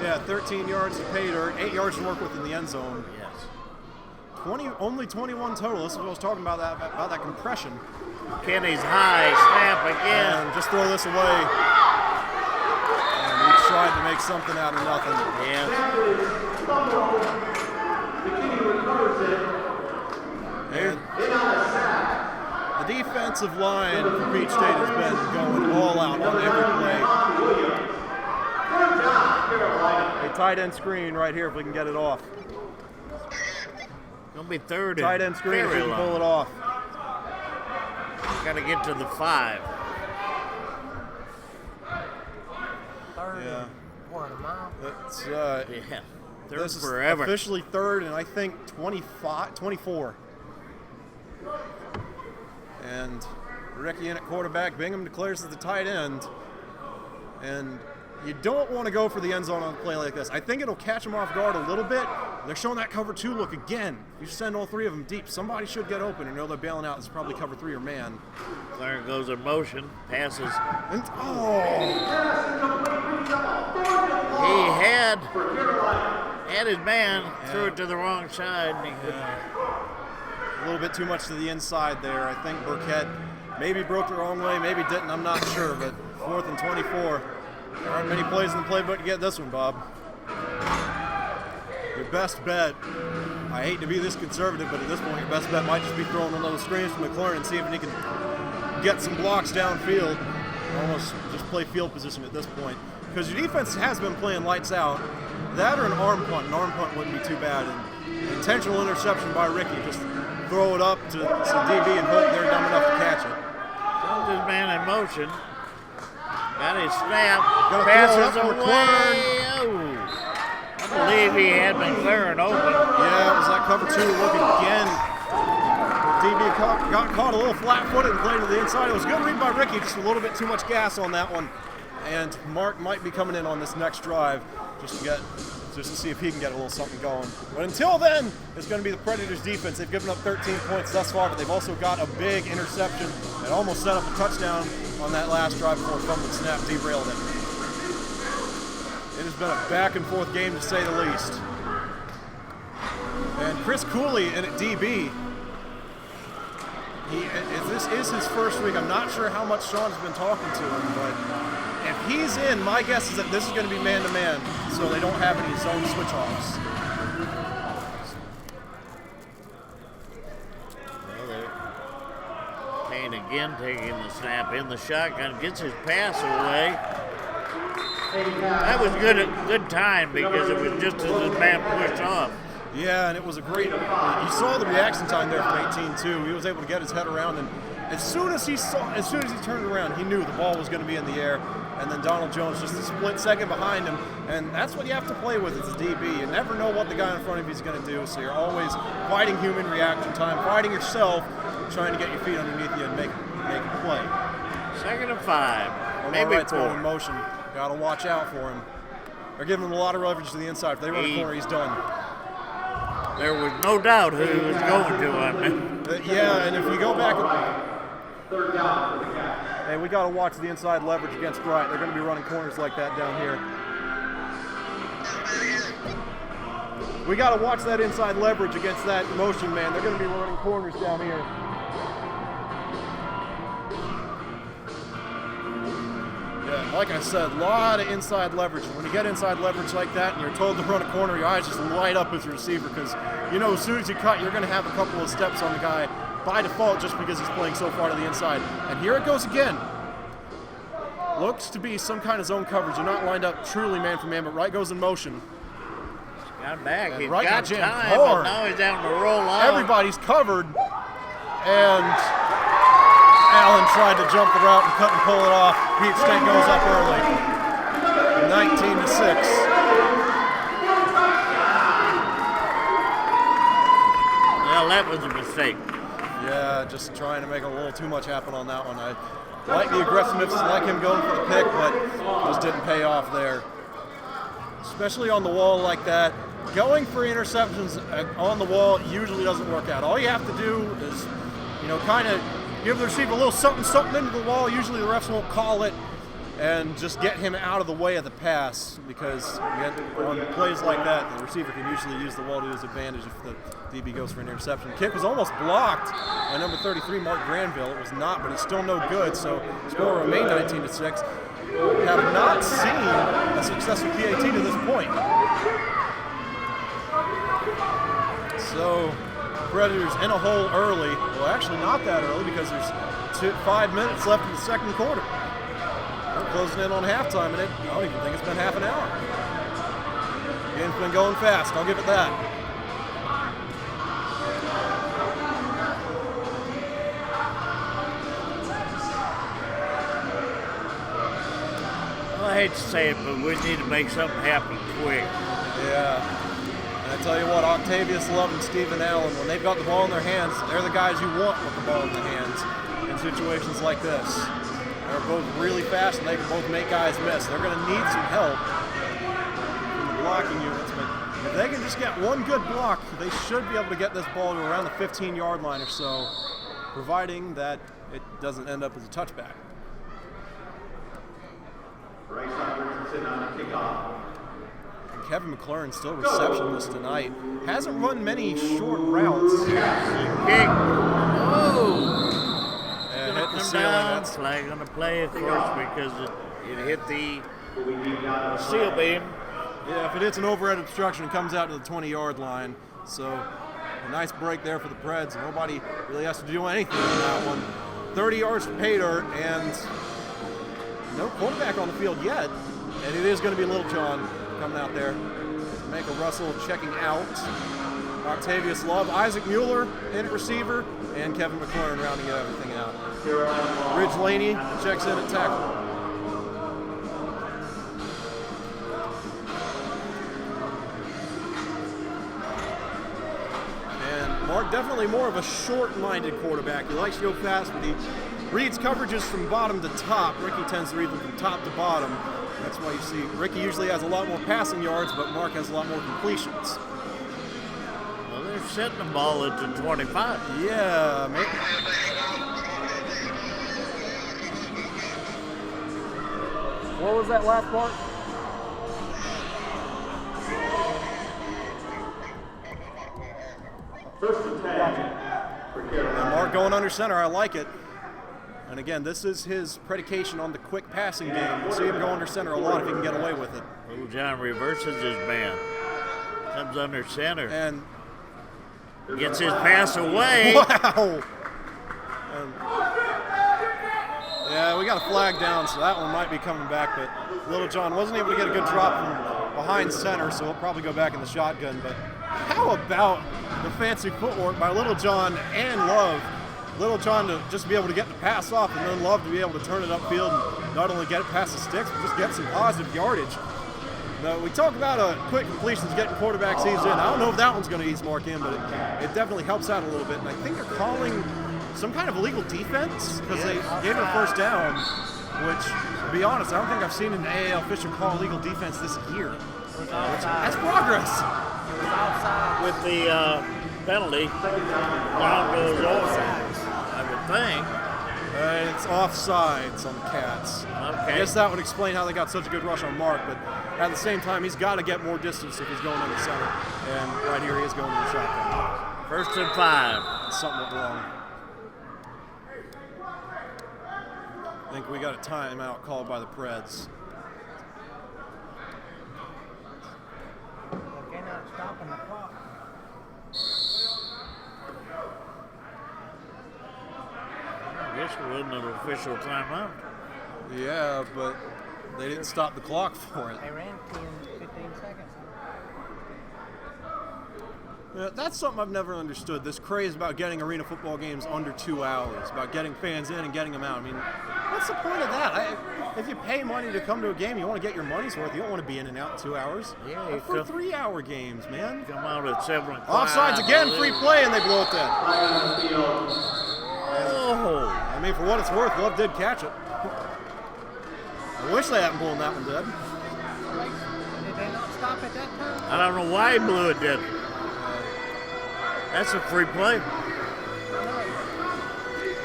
Yeah, 13 yards to pay dirt, 8 yards to work with in the end zone. Yes. Only 21 total. This is what I was talking about, that compression. Kenny's high, snap again. And just throw this away. And we tried to make something out of nothing. Yes. And the defensive line for Beach State has been going all out on every play. A tight end screen right here if we can get it off. Gonna be third. Tight end screen if we can pull it off. Got to get to the 5. Third Yeah. and what, a mile? It's Yeah. Third this is forever. officially third and I think 24. And Ricky in at quarterback. Bingham declares as the tight end. And you don't want to go for the end zone on a play like this. I think it'll catch them off guard a little bit. They're showing that cover 2 look again. You send all 3 of them deep. Somebody should get open and know they're bailing out. It's probably cover 3 or man. Clarence goes in motion, passes. And, He had his man, threw it to the wrong side. And a little bit too much to the inside there. I think Burkett maybe broke the wrong way, maybe didn't. I'm not sure, but 4th and 24. There aren't many plays in the playbook to get this one, Bob. Your best bet, I hate to be this conservative, but at this point, your best bet might just be throwing one of those screens from McLaurin and see if he can get some blocks downfield. Almost just play field position at this point. Because your defense has been playing lights out. That or an arm punt. An arm punt wouldn't be too bad. And intentional interception by Ricky. Just throw it up to some DB and hope they're dumb enough to catch it. Got his man in motion. Got his snap. Passes Passes away. Oh. I believe he had been clearing open. Yeah, it was that cover 2 look again. DB got caught a little flat-footed and played to the inside. It was a good read by Ricky, just a little bit too much gas on that one. And Mark might be coming in on this next drive just to see if he can get a little something going. But until then, it's going to be the Predators' defense. They've given up 13 points thus far, but they've also got a big interception and almost set up a touchdown on that last drive before a fumbling snap derailed it. It has been a back-and-forth game, to say the least. And Chris Cooley in at DB. This is his first week. I'm not sure how much Sean's been talking to him, but if he's in, my guess is that this is going to be man-to-man, so they don't have any zone switch-offs. Well, Kane again taking the snap in the shotgun, gets his pass away. That was good time because it was just as the man pushed off. Yeah, and it was a great. You saw the reaction time there from 18 too. He was able to get his head around, and as soon as he turned around, he knew the ball was going to be in the air. And then Donald Jones just a split second behind him, and that's what you have to play with as a DB. You never know what the guy in front of you is going to do, so you're always fighting human reaction time, fighting yourself, trying to get your feet underneath you and make a play. 2nd and 5, maybe Wright's 4. going in motion. Got to watch out for him. They're giving him a lot of leverage to the inside. If they run the corner, he's done. There was no doubt who he was going to on me. Yeah, and if you go back, 3rd down for the Cats. hey, we got to watch the inside leverage against Wright. They're going to be running corners like that down here. We got to watch that inside leverage against that motion man. They're going to be running corners down here. Yeah, like I said, a lot of inside leverage. When you get inside leverage like that and you're told to run a corner, your eyes just light up as a receiver because you know as soon as you cut, you're going to have a couple of steps on the guy by default just because he's playing so far to the inside. And here it goes again. Looks to be some kind of zone coverage. They're not lined up truly man for man, but Wright goes in motion. Got back. And He's Wright got got jammed time, hard. but now he's having to roll out. Everybody's covered, and Allen tried to jump the route and couldn't pull it off. Pete State goes up early, 19-6. Well, that was a mistake. Yeah, just trying to make a little too much happen on that one. I like the aggressiveness, like him going for the pick, but just didn't pay off there. Especially on the wall like that. Going for interceptions on the wall usually doesn't work out. All you have to do is, kind of give the receiver a little something into the wall. Usually the refs won't call it, and just get him out of the way of the pass, because on plays like that, the receiver can usually use the wall to his advantage if the DB goes for an interception. The kick was almost blocked by number 33, Mark Granville. It was not, but it's still no good, so score remained 19-6. Have not seen a successful PAT to this point. So, Predators in a hole early. Well, actually not that early because there's 5 minutes left in the second quarter. We're closing in on halftime, and I don't even think it's been half an hour. Game's been going fast, I'll give it that. Well, I hate to say it, but we need to make something happen quick. Yeah. And I tell you what, Octavius Love and Stephen Allen, when they've got the ball in their hands, they're the guys you want with the ball in their hands in situations like this. They're both really fast, and they can both make guys miss. They're going to need some help from the blocking units, but if they can just get one good block, they should be able to get this ball to around the 15-yard line or so, providing that it doesn't end up as a touchback. Bryce Richardson on the kickoff. And Kevin McLaurin still receptionless tonight. Hasn't run many short routes. Kick. Oh! And hit the Come ceiling. down. That's Flag on the play, of course, because it hit the seal beam. Yeah, if it hits an overhead obstruction, it comes out to the 20-yard line. So a nice break there for the Preds. Nobody really has to do anything on that one. 30 yards to pay dirt, and no quarterback on the field yet. And it is going to be Little John coming out there. Jamaica Russell checking out. Octavius Love, Isaac Mueller in at receiver, and Kevin McLaurin rounding everything out. Ridge Laney checks in at tackle. Mark, definitely more of a short-minded quarterback. He likes to go fast, but he reads coverages from bottom to top. Ricky tends to read them from top to bottom. That's why you see Ricky usually has a lot more passing yards, but Mark has a lot more completions. Well, they're setting the ball at the 25. Yeah, maybe. What was that last part? First and 10 for Carolina. And Mark going under center. I like it. And again, this is his predication on the quick passing game. We'll see him go under center a lot if he can get away with it. Little John reverses his man. Comes under center. And gets his pass away. wow! Yeah, we got a flag down, so that one might be coming back. But Little John wasn't able to get a good drop from behind center, so he'll probably go back in the shotgun. But how about the fancy footwork by Little John and Love? Little John to just be able to get the pass off, and then Love to be able to turn it upfield and not only get it past the sticks, but just get some positive yardage. Now, we talk about quick completions getting quarterbacks eased in. I don't know if that one's going to ease Mark in, but it definitely helps out a little bit. And I think they're calling some kind of illegal defense because they gave it a first down, which, to be honest, I don't think I've seen an AAL official call illegal defense this year. That's progress. With the penalty, down goes over, I would think. And it's offsides on the Cats. Okay. I guess that would explain how they got such a good rush on Mark, but at the same time, he's got to get more distance if he's going in the center. And right here he is going to the shotgun. 1st and 5. Something went wrong. I think we got a timeout called by the Preds. They're not stopping the clock. I guess it wasn't an official timeout. Yeah, but they didn't stop the clock for it. They ran 15 seconds. Yeah, that's something I've never understood. This craze about getting arena football games under 2 hours, about getting fans in and getting them out. I mean, what's the point of that? If you pay money to come to a game, you want to get your money's worth. You don't want to be in and out in 2 hours. Yeah, you for come- 3-hour games, man. Come out at 7 o'clock. Offsides again, free play, and they blow it dead. Oh, I mean, for what it's worth, Love did catch it. I wish they hadn't blown that one dead. Did they not stop at that time? I don't know why he blew it dead. That's a free play.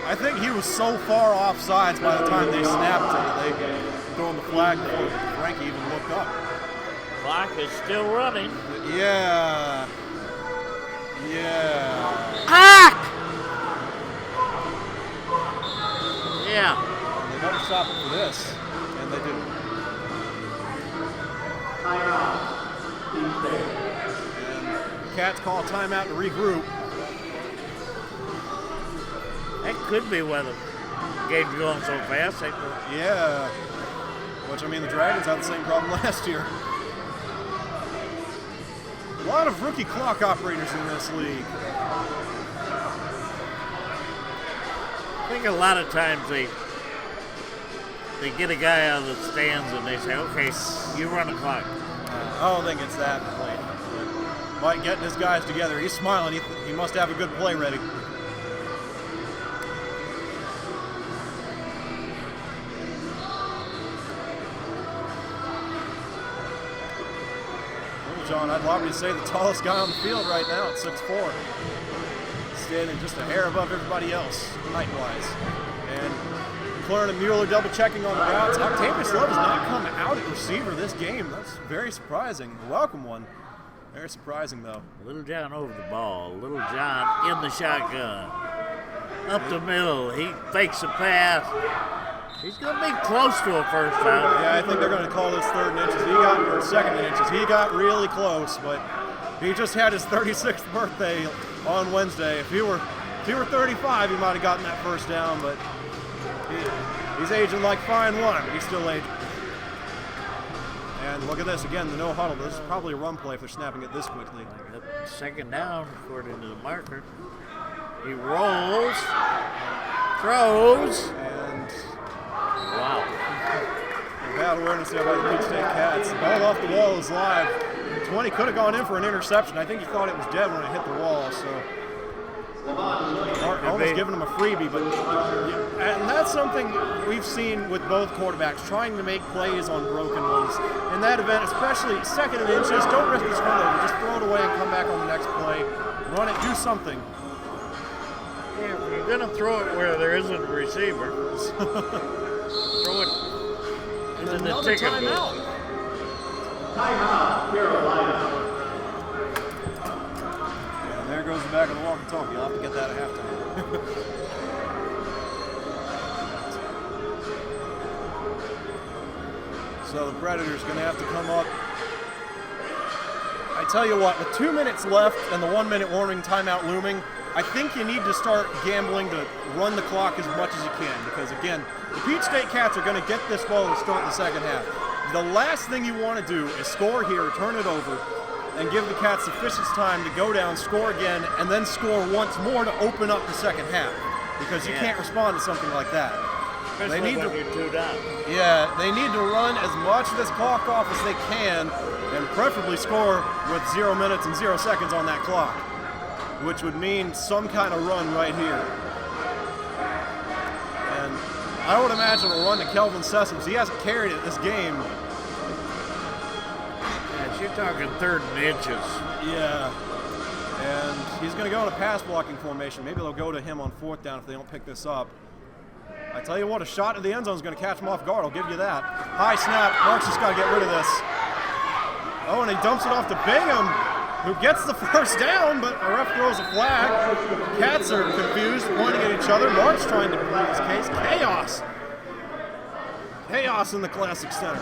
I think he was so far offsides by the time they snapped it, they thrown the flag before Frankie even looked up. Clock is still running. Yeah. Yeah. They better stop it for this, and they didn't. And Cats call timeout to regroup. That could be why the game's going so fast. Yeah. Which, I mean, the Dragons had the same problem last year. A lot of rookie clock operators in this league. I think a lot of times they get a guy out of the stands and they say, okay, you run the clock. I don't think it's that late. Mike getting his guys together. He's smiling. He must have a good play ready. John, I'd love to say the tallest guy on the field right now at 6'4". Standing just a hair above everybody else, height-wise. And McLaurin and Mueller double-checking on the routes. Octavius Love has not come out at receiver this game. That's very surprising. A welcome one. Very surprising, though. Little John over the ball. Little John in the shotgun. Up the middle. He fakes a pass. He's going to be close to a first down. Yeah, I think they're going to call this 3rd and inches. Or 2nd and inches. He got really close, but he just had his 36th birthday on Wednesday. If he were 35, he might have gotten that first down, but he's aging like fine wine, but he's still aging. And look at this again, the no huddle. This is probably a run play if they're snapping it this quickly. 2nd down, according to the marker. He rolls, throws, And wow. bad awareness there by the Peach State Cats. The ball off the wall is live. 20 could have gone in for an interception. I think he thought it was dead when it hit the wall, so almost giving him a freebie. But and that's something we've seen with both quarterbacks, trying to make plays on broken ones. In that event, especially 2nd and inches, don't risk the turnover. Just throw it away and come back on the next play. Run it, do something. Yeah, if you're going to throw it where there isn't a receiver, throw it into the Another ticket booth. timeout. Timeout, Carolina. And there goes the back of the walkie-talkie. I'll have to get that at halftime. So the Predators going to have to come up. I tell you what, with 2 minutes left and the 1 minute warning timeout looming, I think you need to start gambling to run the clock as much as you can, because again, the Peach State Cats are going to get this ball to start the second half. The last thing you want to do is score here, turn it over, and give the Cats sufficient time to go down, score again, and then score once more to open up the second half, because you can't respond to something like that. Especially They need when to, you're 2 down. yeah, they need to run as much of this clock off as they can, and preferably score with 0 minutes and 0 seconds on that clock, which would mean some kind of run right here. And I would imagine a run to Kelvin Sessoms. He hasn't carried it this game. Yeah, you're talking 3rd and inches. Yeah. And he's going to go in a pass blocking formation. Maybe they'll go to him on 4th down if they don't pick this up. I tell you what, a shot at the end zone is going to catch him off guard. I'll give you that. High snap. Mark's just got to get rid of this. Oh, and he dumps it off to Bingham, who gets the first down, but the ref throws a flag. Cats are confused, pointing at each other. Mark's trying to plead his case. Chaos. Chaos in the Classic Center.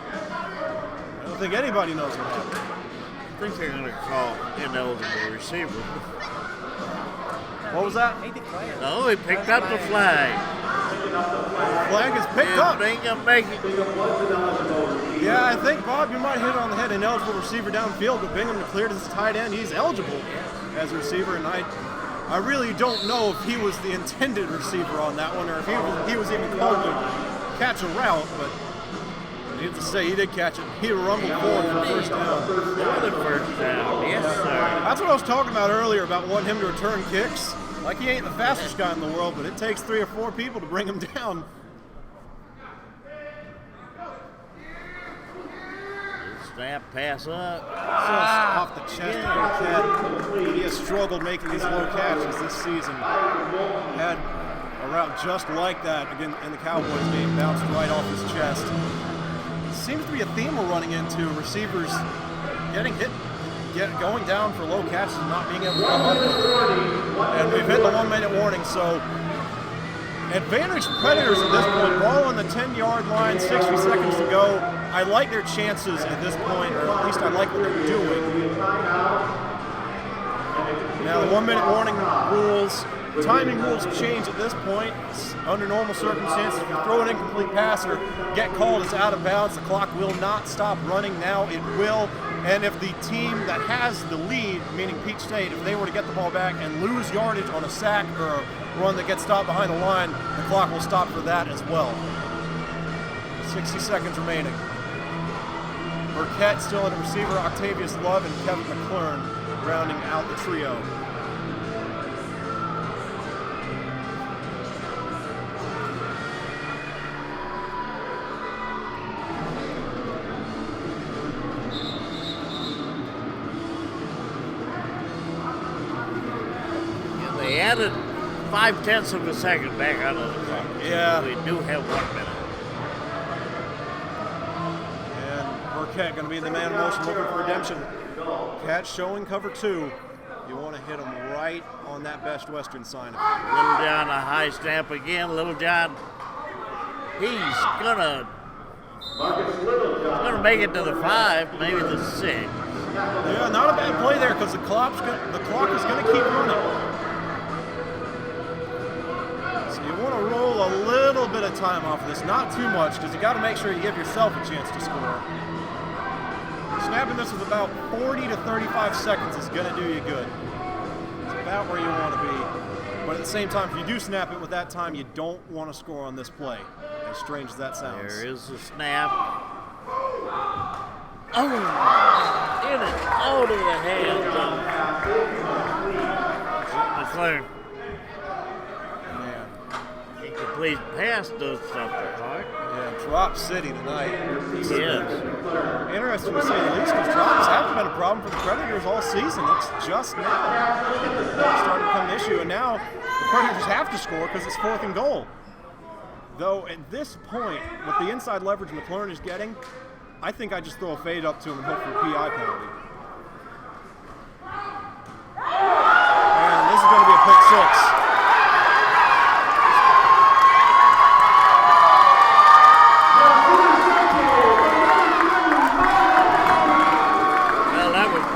I don't think anybody knows what happened. I think they're going to call ineligible receiver. What was that? He declared. No, he picked up the flag. Flag is picked up. Bingham making. Yeah, I think, Bob, you might hit it on the head. Ineligible receiver downfield, but Bingham declared as a tight end. He's eligible as a receiver, and I really don't know if he was the intended receiver on that one or if he was even called to catch a route, but needless to say, he did catch it. He rumbled forward for the first down. For the first down, yes, sir. That's what I was talking about earlier about wanting him to return kicks. Like, he ain't the fastest guy in the world, but it takes 3 or 4 people to bring him down. Snap, pass up. Just off the chest of Burkett. He has struggled making these low catches this season. Had a route just like that again in the Cowboys game, bounced right off his chest. Seems to be a theme we're running into, receivers getting hit, going down for low catches and not being able to come up with it. And we've hit the 1 minute warning, so advantage Predators at this point. Ball on the 10-yard line, 60 seconds to go. I like their chances at this point, or at least I like what they're doing. Now the 1 minute warning rules, timing rules change at this point. Under normal circumstances, if you throw an incomplete pass or get called as out of bounds, the clock will not stop running. Now it will. And if the team that has the lead, meaning Peach State, if they were to get the ball back and lose yardage on a sack or a run that gets stopped behind the line, the clock will stop for that as well. 60 seconds remaining. Burkett still at a receiver, Octavius Love and Kevin McClure rounding out the trio. They added 5/10 of a second back onto the clock. Yeah. We do have 1 minute. And Burkett going to be in the man motion looking for redemption. Catch showing cover 2. You want to hit him right on that Best Western sign. Little John, a high snap again. Little John, he's gonna make it to the 5, maybe the 6. Yeah, not a bad play there because the clock is going to keep running. So you want to roll a little bit of time off of this, not too much, because you got to make sure you give yourself a chance to score. Snapping this with about 40 to 35 seconds is going to do you good. It's about where you want to be. But at the same time, if you do snap it with that time, you don't want to score on this play, as strange as that sounds. There is the snap. Oh, in it, out of the hands of McClure. Man. Incomplete pass does something, Clark. Yeah, drop city tonight. Yes. Interesting to say the least, because drops haven't been a problem for the Predators all season. It's just now starting to become an issue, and now the Predators have to score because it's 4th and goal. Though at this point, with the inside leverage McLaurin is getting, I think I just throw a fade up to him and hope for a PI penalty. And this is going to be a pick 6.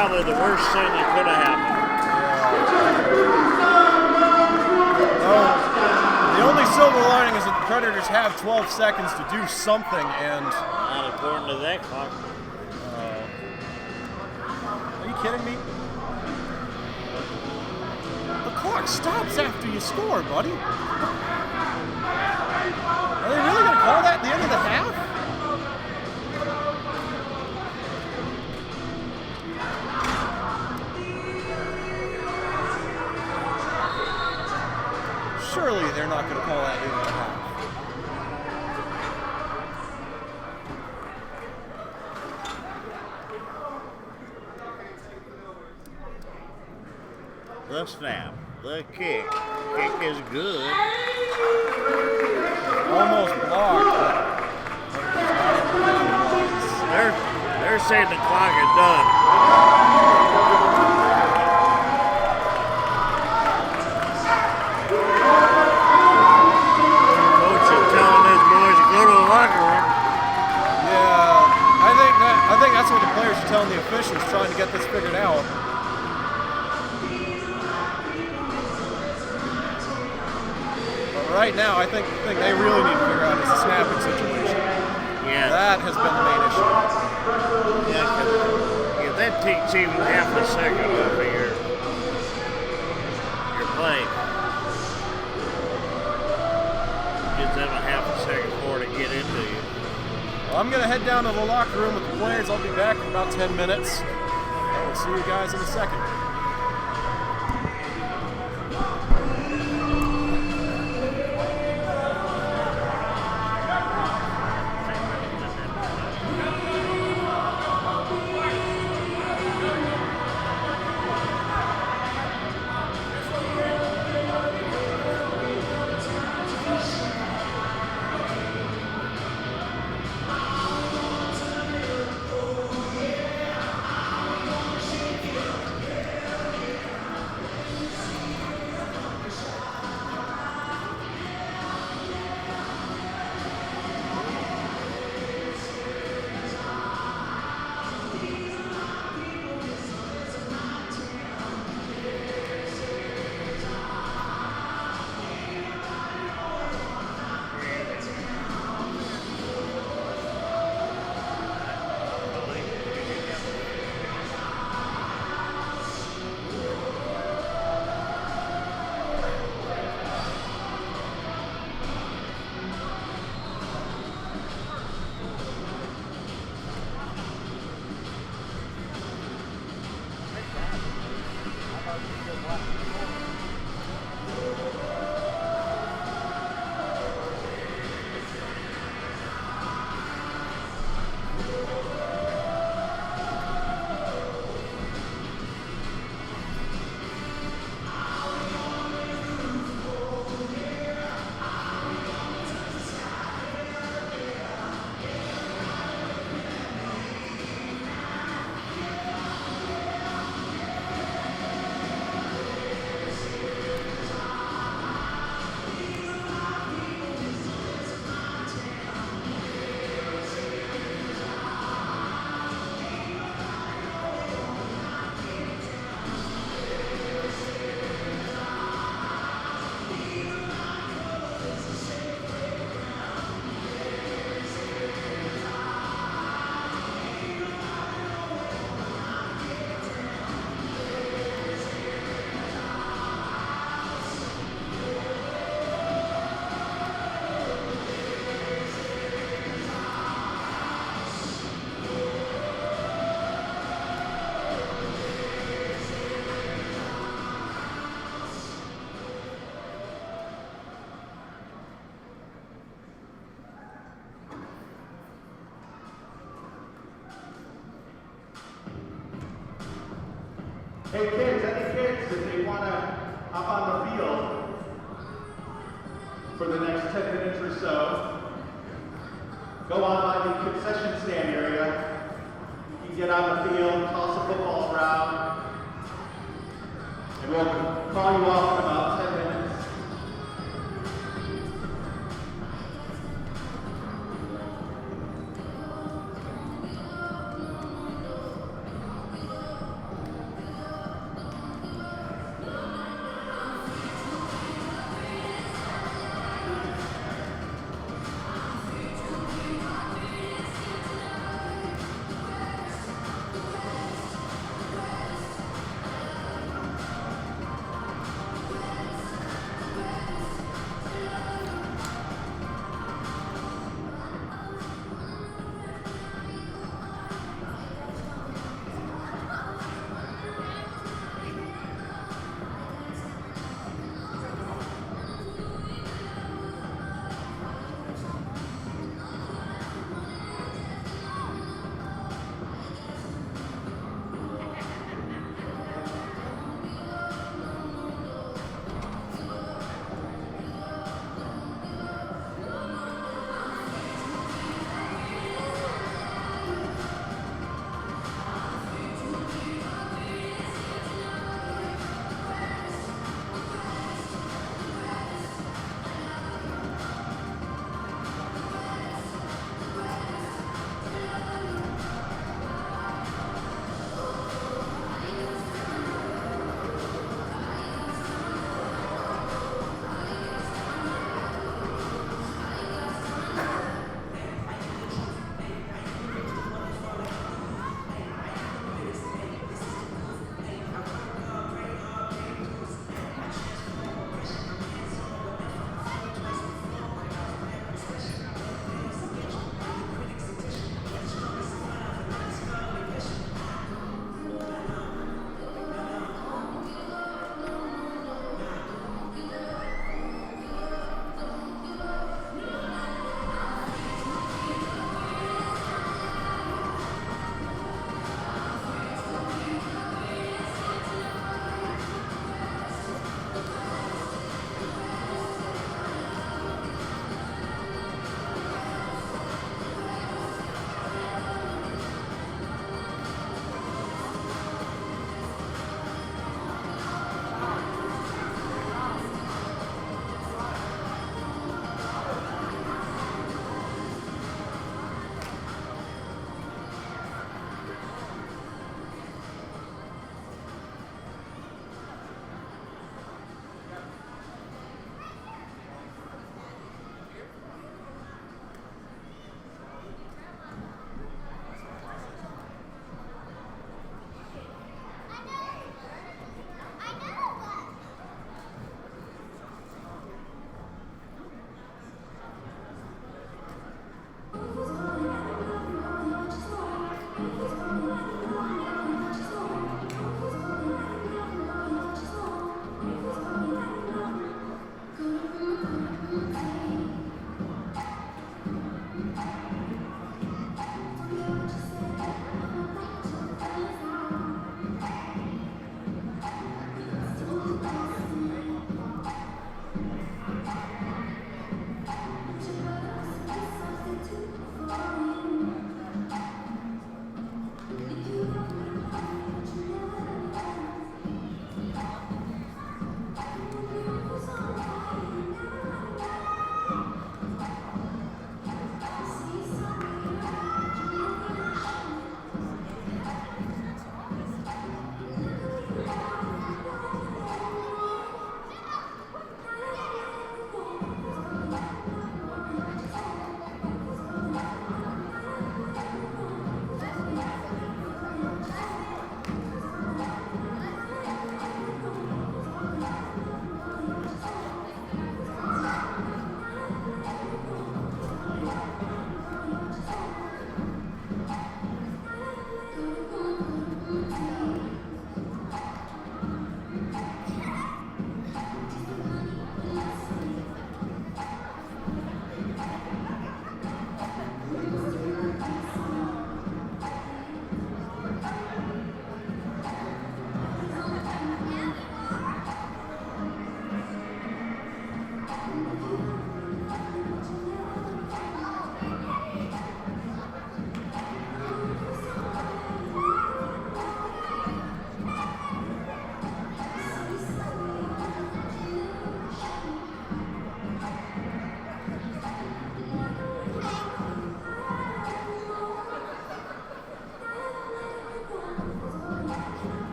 probably the worst thing that could have happened. The only silver lining is that the Predators have 12 seconds to do something, and Not according to that clock. are you kidding me? The clock stops after you score, buddy. Are they really going to call that at the end of the half? Surely they're not going to call that at the end of the half. The snap, the kick. Kick is good. Almost blocked. They're saying the clock is done. Coach is telling his boys to go to the locker room. Yeah, I think that's what the players are telling the officials, trying to get this figured out. But right now, I think the thing they really need to figure out is the snapping situation. Yeah. That has been the main issue. Yeah, 'cause if that takes even half a second off of your play, gives them a half a second more to get into you. Well, I'm going to head down to the locker room with the players. I'll be back in about 10 minutes. I will see you guys in a second. Hey kids, any kids, if they want to hop on the field for the next 10 minutes or so, go on by the concession stand area. You can get on the field, toss the footballs around, and we'll call you off in about 10 minutes.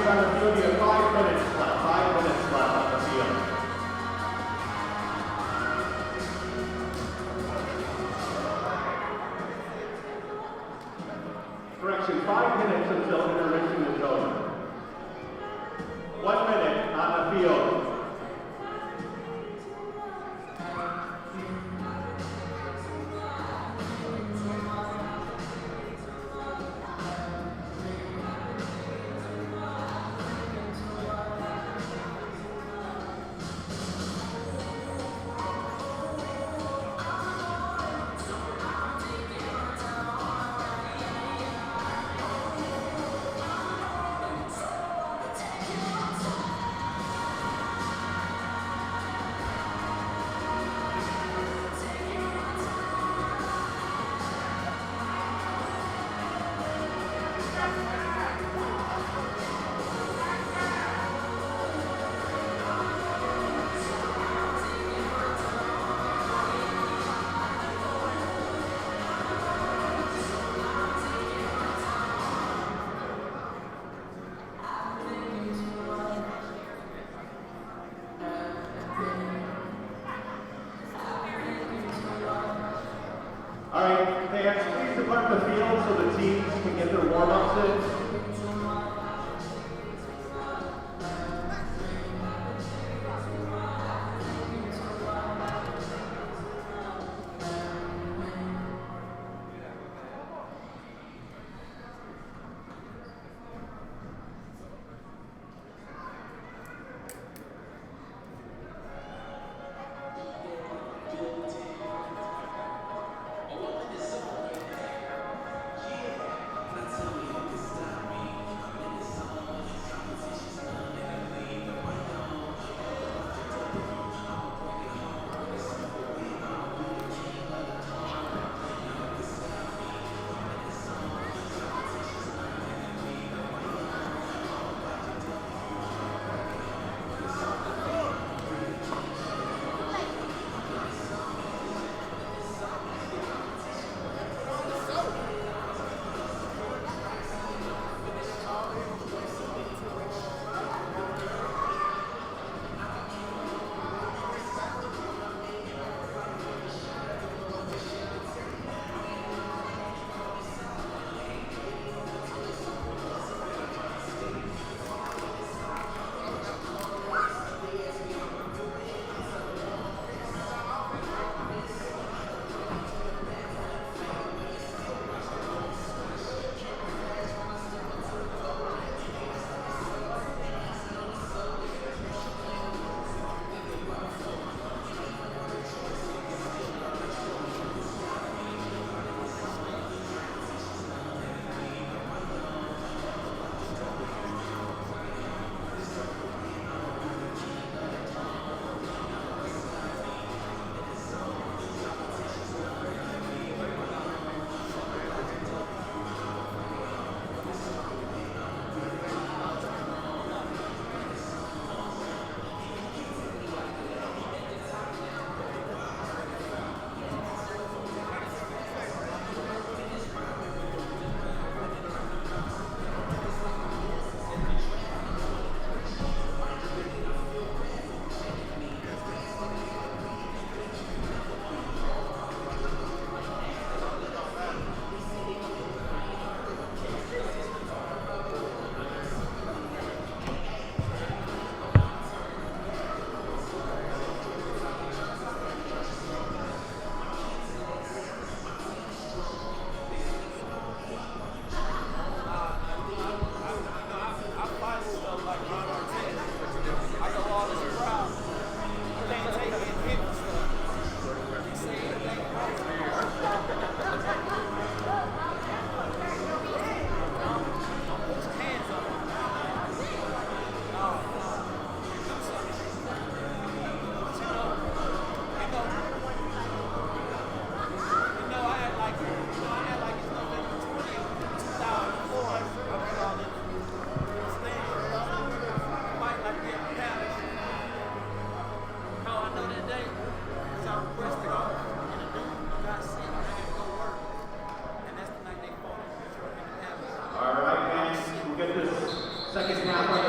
on the field. You have 5 minutes left. 5 minutes left on the field. Correction, 5 minutes until intermission is over. 1 minute on the field. All right, fans, please depart the field so the teams can get their warm-ups in.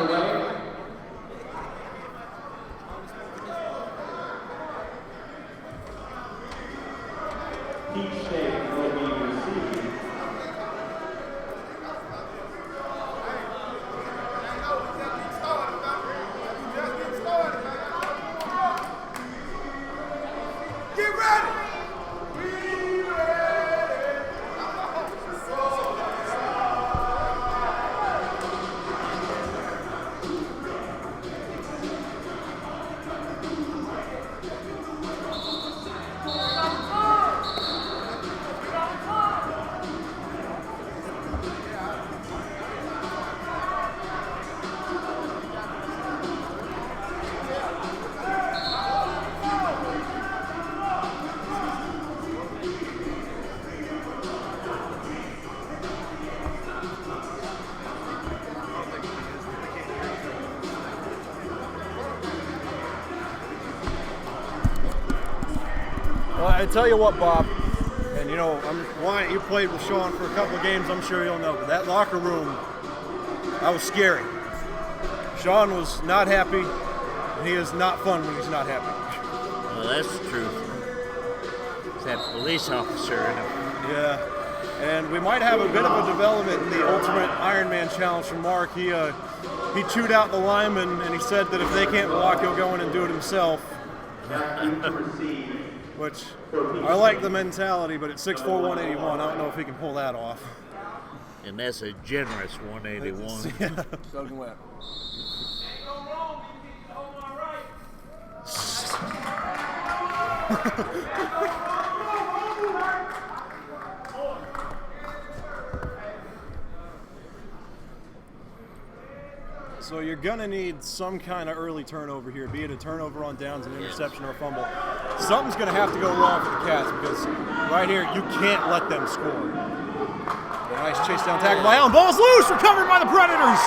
underway. Each state will be receiving. Get ready! Well, I tell you what, Bob, and you know, you played with Sean for a couple of games, I'm sure you'll know, but that locker room, that was scary. Sean was not happy, and he is not fun when he's not happy. Well, that's the truth. It's that police officer in him. Yeah, and we might have a bit of a development in the Ultimate Ironman Challenge from Mark. He chewed out the lineman, and he said that if they can't block, he'll go in and do it himself. Which, I like the mentality, but at 6'4", 181, I don't know if he can pull that off. And that's a generous 181. Yeah. Soaking wet. So you're gonna need some kind of early turnover here, be it a turnover on downs, an interception, or a fumble. Something's gonna have to go wrong for the Cats because right here you can't let them score. Nice chase down tackle by Allen. Ball's loose, recovered by the Predators.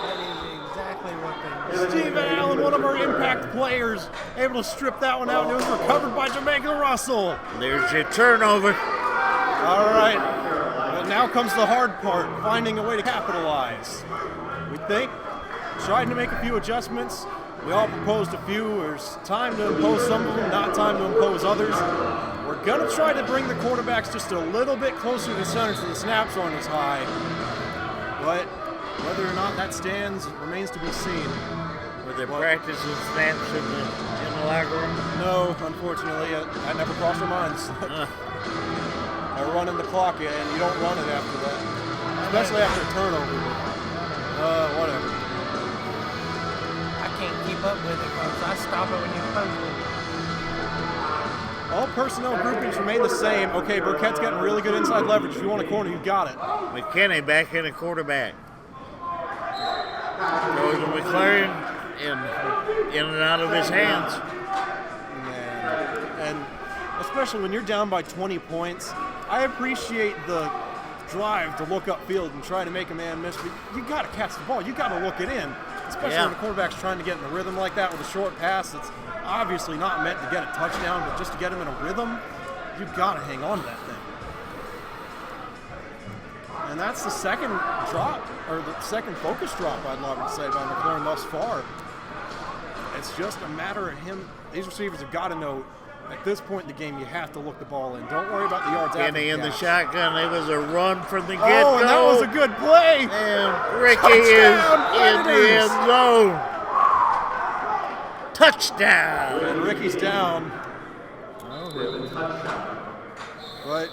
That is exactly what they Steve Allen, one of our impact players, able to strip that one out, and it was recovered by Jamaica Russell. There's your turnover. All right. But now comes the hard part, finding a way to capitalize. We think, trying to make a few adjustments. We all proposed a few. There's time to impose some of them, not time to impose others. We're going to try to bring the quarterbacks just a little bit closer to the center so the snaps aren't as high. But whether or not that stands remains to be seen. Were there practicing snaps in the locker room? No, unfortunately, that never crossed our minds. They're running the clock, and you don't run it after that, especially after a turnover. Whatever. I can't keep up with it because I stop it when you're supposed to. All personnel groupings remain the same. Okay, Burkett's getting really good inside leverage. If you want a corner, you got it. McKinney back in the quarterback. Goes to McLaren in and out of his hands. Man. And especially when you're down by 20 points, I appreciate the drive to look upfield and try to make a man miss, but you got to catch the ball. You got to look it in, especially when the quarterback's trying to get in a rhythm like that with a short pass that's obviously not meant to get a touchdown, but just to get him in a rhythm, you got to hang on to that thing. And that's the second drop, or the second focus drop, I'd love to say, by McLaurin thus far. It's just a matter of him. These receivers have got to know at this point in the game, you have to look the ball in. Don't worry about the yards after Kenny the in the catch. shotgun. It was a run from the get-go. Oh, and that was a good play. And Ricky is in the end zone. Touchdown. And Ricky's down. But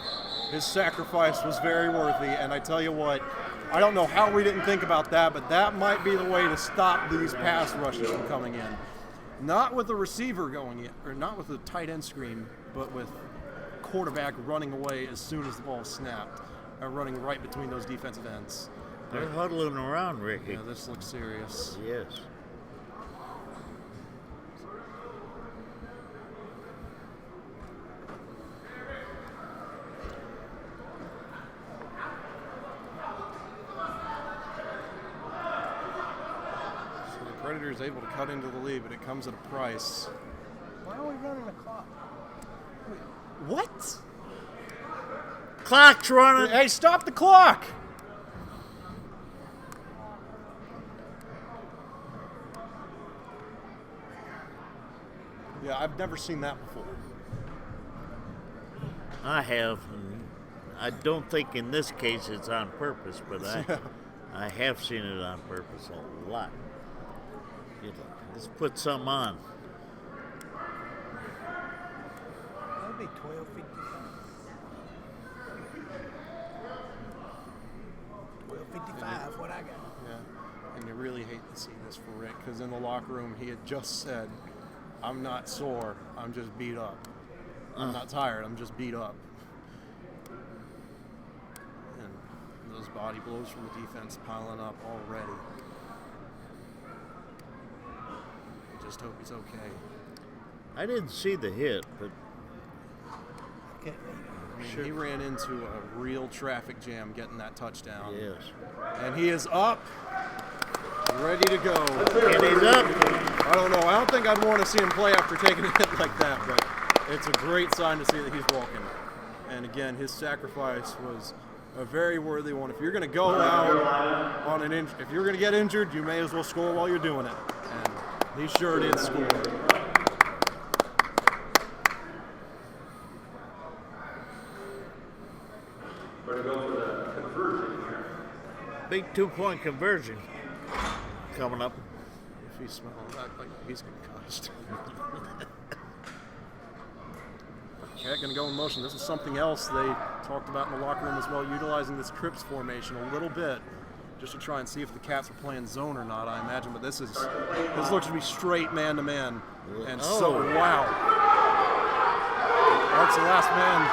his sacrifice was very worthy. And I tell you what, I don't know how we didn't think about that, but that might be the way to stop these pass rushes from coming in. Not with the receiver going in, or not with the tight end screen, but with quarterback running away as soon as the ball is snapped, or running right between those defensive ends. They're huddling around Ricky. Yeah, this looks serious. Yes. Predators able to cut into the lead, but it comes at a price. Why are we running the clock? What? Clock's running. Hey, stop the clock! Yeah, I've never seen that before. I have. And I don't think in this case it's on purpose, but I have seen it on purpose a lot. Let's put something on. That would be 12.55. 12.55, what I got. Yeah, and you really hate to see this for Rick, because in the locker room he had just said, I'm not sore, I'm just beat up. I'm not tired, I'm just beat up. And those body blows from the defense piling up already. I just hope he's okay. I didn't see the hit, but Okay. I mean, he ran into a real traffic jam getting that touchdown. yes. And he is up, ready to go. And he's up. I don't know. I don't think I'd want to see him play after taking a hit like that, but it's a great sign to see that he's walking. And again, his sacrifice was a very worthy one. If you're going to go out on if you're going to get injured, you may as well score while you're doing it. And he sure did score. We're going to go for the conversion here. Big 2-point conversion coming up. If he smells like he's concussed. Okay, going to go in motion. This is something else they talked about in the locker room as well, utilizing this Crips formation a little bit, just to try and see if the Cats are playing zone or not, I imagine. But this looks to be straight man-to-man. And so, wow. That's the last man.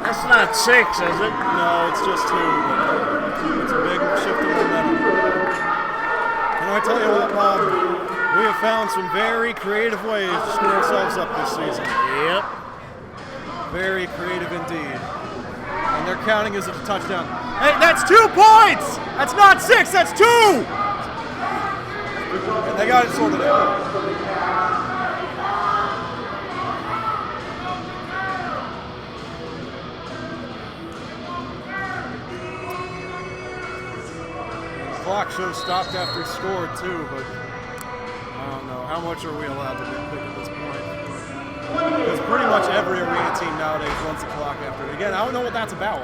That's not 6, is it? No, it's just 2. It's a big shift in momentum. And I tell you what, Bob, we have found some very creative ways to screw ourselves up this season. Yep. Very creative indeed. And they're counting as a touchdown. Hey, that's 2 points! That's not 6, that's 2! And they got it sorted out. Clock should have stopped after he scored too, but I don't know. How much are we allowed to nitpick at this point? Because pretty much every arena team nowadays runs the clock after it. Again, I don't know what that's about.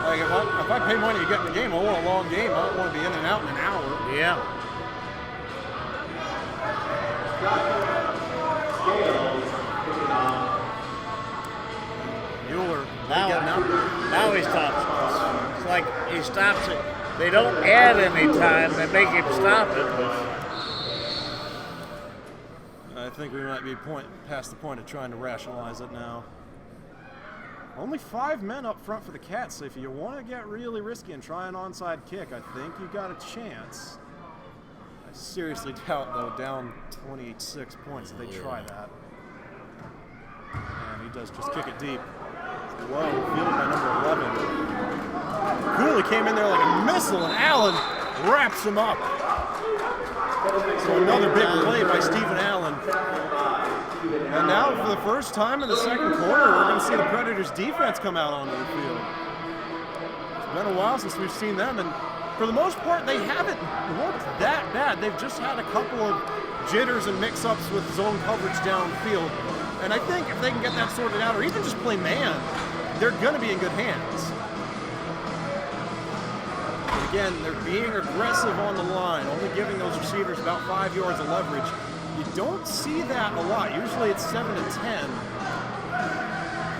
Like if I pay money to get in the game, I want a long game. I don't want to be in and out in an hour. Yeah. Mueller, Now he stops it. It's like he stops it. They don't add any time. They make him stop it. I think we might be past the point of trying to rationalize it now. Only 5 men up front for the Cats. So if you want to get really risky and try an onside kick, I think you got a chance. I seriously doubt, though, down 26 points, that they try that. And he does just kick it deep. Well, fielded by number 11. Cooley came in there like a missile, and Allen wraps him up. So another big play by Stephen Allen. And now for the first time in the second quarter, we're going to see the Predators defense come out onto the field. It's been a while since we've seen them, and for the most part, they haven't looked that bad. They've just had a couple of jitters and mix-ups with zone coverage downfield. And I think if they can get that sorted out, or even just play man, they're going to be in good hands. But again, they're being aggressive on the line, only giving those receivers about 5 yards of leverage. You don't see that a lot. Usually it's 7 to 10.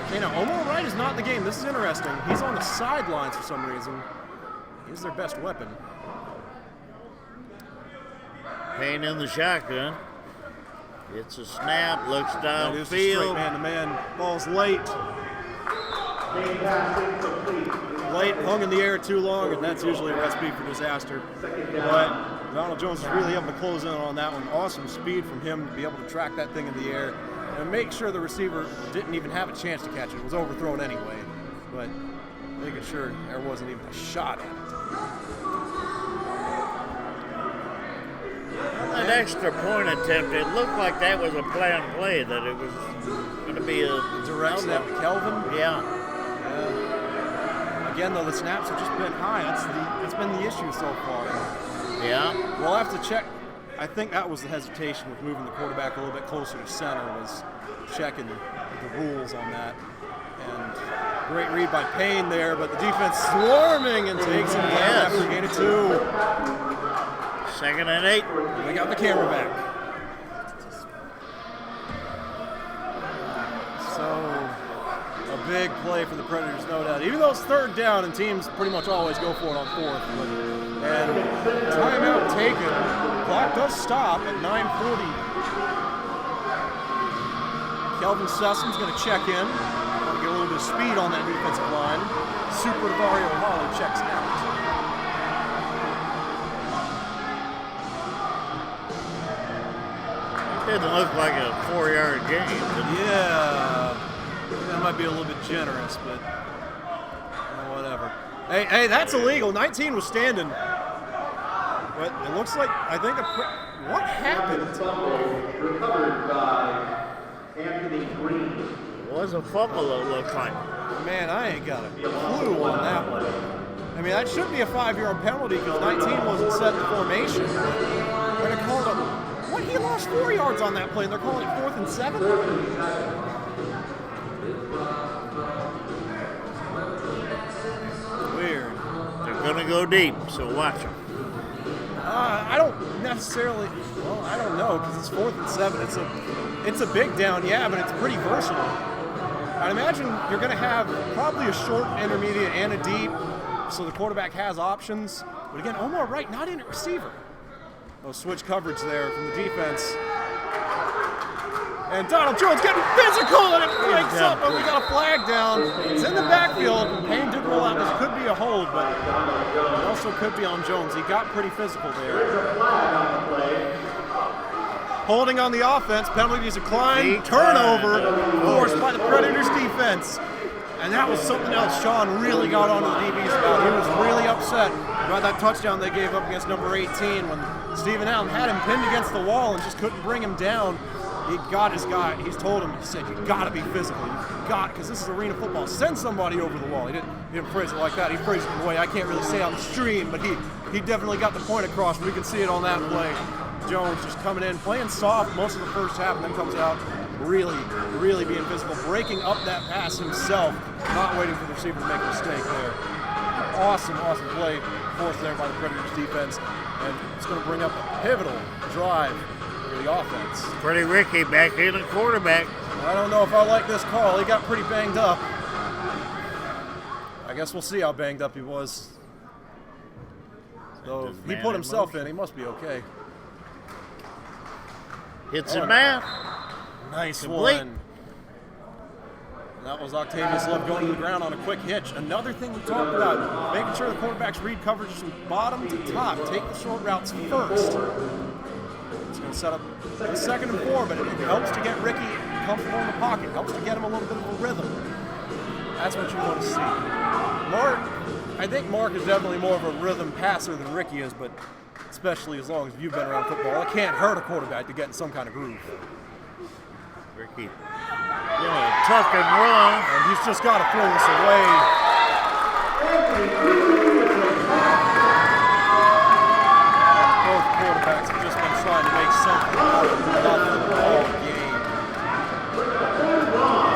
Okay, now Omar Wright is not in the game. This is interesting. He's on the sidelines for some reason. He's their best weapon. Payne in the shotgun. It's a snap, looks That is the straight downfield. man-to-man. Ball's late. Late, hung in the air too long, and that's usually a recipe for disaster. But Donald Jones is really able to close in on that one. Awesome speed from him to be able to track that thing in the air and make sure the receiver didn't even have a chance to catch it. It was overthrown anyway, but making sure there wasn't even a shot at it. that extra point attempt, it looked like that was a planned play, that it was going to be a direct snap to Kelvin. Yeah. Again, though, the snaps have just been high. That's been the issue so far. Yeah. We'll have to check. I think that was the hesitation with moving the quarterback a little bit closer to center, was checking the rules on that. And great read by Payne there, but the defense swarming and takes him down after a gain of 2. 2nd and 8. They got the camera back. So, a big play for the Predators, no doubt. Even though it's 3rd down and teams pretty much always go for it on 4th. And timeout taken. Clock does stop at 9:40. Kelvin Susson's going to check in. Want to get a little bit of speed on that defensive line. Super Dario Holly checks out. Didn't look like a 4-yard gain. Yeah, that might be a little bit generous, but whatever. Hey, that's illegal. 19 was standing. But it looks like, I think, what happened? Recovered by Anthony Green. It was a fumble, it looks like. Man, I ain't got a clue on that one. I mean, that should be a 5-yard penalty because 19 wasn't set in formation. They're going to call it what? He lost 4 yards on that play, and they're calling it 4th and 7? Weird. They're going to go deep, so watch them. I don't necessarily. Well, I don't know because it's 4th and 7. It's a big down, yeah, but it's pretty versatile. I'd imagine you're going to have probably a short, intermediate, and a deep, so the quarterback has options. But again, Omar Wright not in at receiver. Oh, switch coverage there from the defense. And Donald Jones getting physical, and it breaks up, and we got a flag down. It's in the backfield, and Payne did roll out. This could be a hold, but it also could be on Jones. He got pretty physical there. Holding on the offense, penalty decline, turnover forced by the Predators defense. And that was something else Sean really got onto the DBs about. He was really upset about that touchdown they gave up against number 18 when Stephen Allen had him pinned against the wall and just couldn't bring him down. He got his guy. He's told him, he said, you got to be physical. You got, because this is arena football. Send somebody over the wall. He didn't phrase it like that. He phrased it in a way I can't really say on the stream, but he definitely got the point across. We can see it on that play. Jones just coming in, playing soft most of the first half, and then comes out really, really being physical, breaking up that pass himself, not waiting for the receiver to make a mistake there. Awesome play forced there by the Predators defense, and it's going to bring up a pivotal drive for the offense. Pretty Ricky back in the quarterback. I don't know if I like this call. He got pretty banged up. I guess we'll see how banged up he was. So if he put himself in, he must be okay. Hits him man. Nice Complete. one. That was Octavius Love going to the ground on a quick hitch. Another thing we talked about, making sure the quarterbacks read coverages from bottom to top. Take the short routes first. It's going to set up a 2nd and 4, but it helps to get Ricky comfortable in the pocket. Helps to get him a little bit of a rhythm. That's what you want to see. I think Mark is definitely more of a rhythm passer than Ricky is, but especially as long as you've been around football, it can't hurt a quarterback to get in some kind of groove. Ricky, tuck and run. And he's just got to throw this away. Both quarterbacks have just been trying to make something out of the ball game.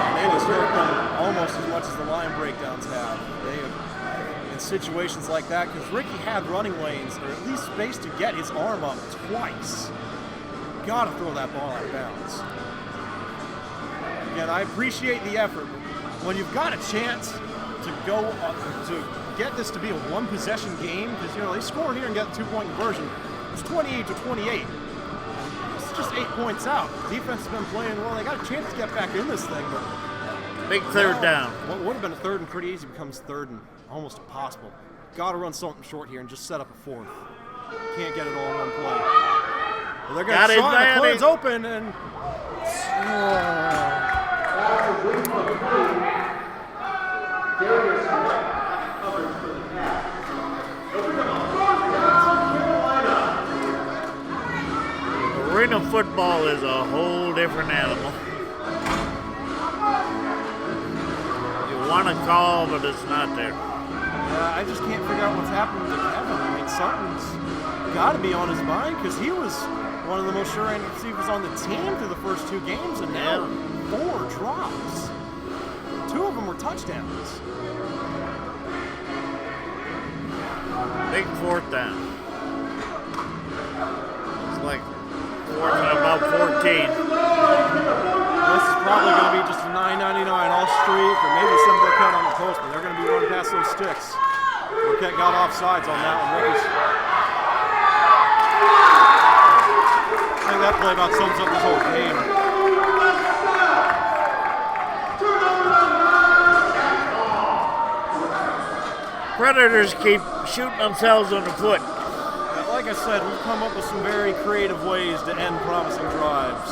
And it has hurt them almost as much as the line breakdowns have. They have, in situations like that, because Ricky had running lanes, or at least space to get his arm up twice. Got to throw that ball out of bounds. Again, I appreciate the effort, but when you've got a chance to go to get this to be a one-possession game, because they score here and get the 2-point conversion, it's 28-28. It's just 8 points out. The defense has been playing well. They got a chance to get back in this thing, but big 3rd down. What would have been a 3rd and pretty easy becomes 3rd and almost impossible. Got to run something short here and just set up a 4th. Can't get it all in one play. Well, they're going to shot. The clearance open and. Arena football is a whole different animal. You want to call, but it's not there. Yeah, I just can't figure out what's happening to Kevin. I mean, something's got to be on his mind because he was one of the most sure-handed receivers on the team through the first 2 games, and now 4 drops. 2 of them were touchdowns. Big 4th down. It's like 4th and about 14. This is probably going to be just a 9.99 all street, or maybe some Burkett on the post, but they're going to be running past those sticks. Burkett got offsides on that one. Ricky's. I think that play about sums up this whole game. Predators keep shooting themselves on the foot. Like I said, we've come up with some very creative ways to end promising drives.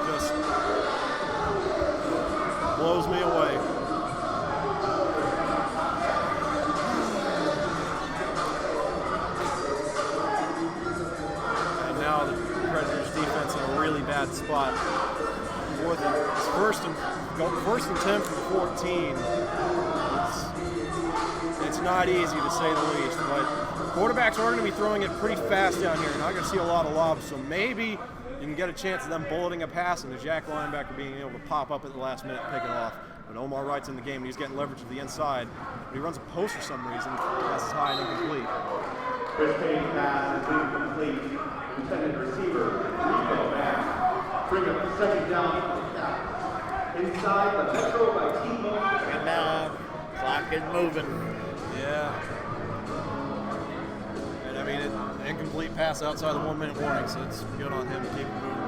Just blows me away. And now the Predators defense in a really bad spot. It's first and 10 from 14. It's not easy to say the least, but quarterbacks are going to be throwing it pretty fast down here. You're not going to see a lot of lobs, so maybe you can get a chance of them bulleting a pass and the Jack linebacker being able to pop up at the last minute and pick it off. But Omar Wright's in the game, and he's getting leverage to the inside. But he runs a post for some reason. Pass is high and incomplete. Chris Payne pass is incomplete. Intended receiver, Rico back. Bring up 2nd down for the Cats. Inside the Metro by T-Mobile. And now clock is moving. Yeah. And I mean, an incomplete pass outside the 1-minute warning, so it's good on him to keep it moving.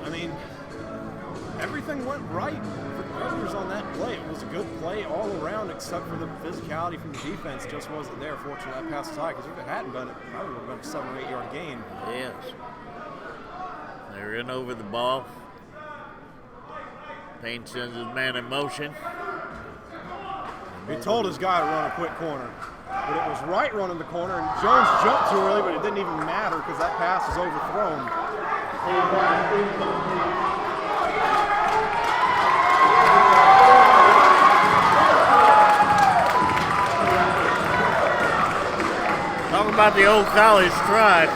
I mean, everything went right for the Predators on that play. It was a good play all around, except for the physicality from the defense just wasn't there. Fortunately, that pass was high, because if it hadn't been, it probably would have been a 7 or 8 yard gain. Yes. They're in over the ball. Payne sends his man in motion. He told his guy to run a quick corner, but it was Wright running the corner, and Jones jumped too early, but it didn't even matter because that pass was overthrown. Talk about the old college stride.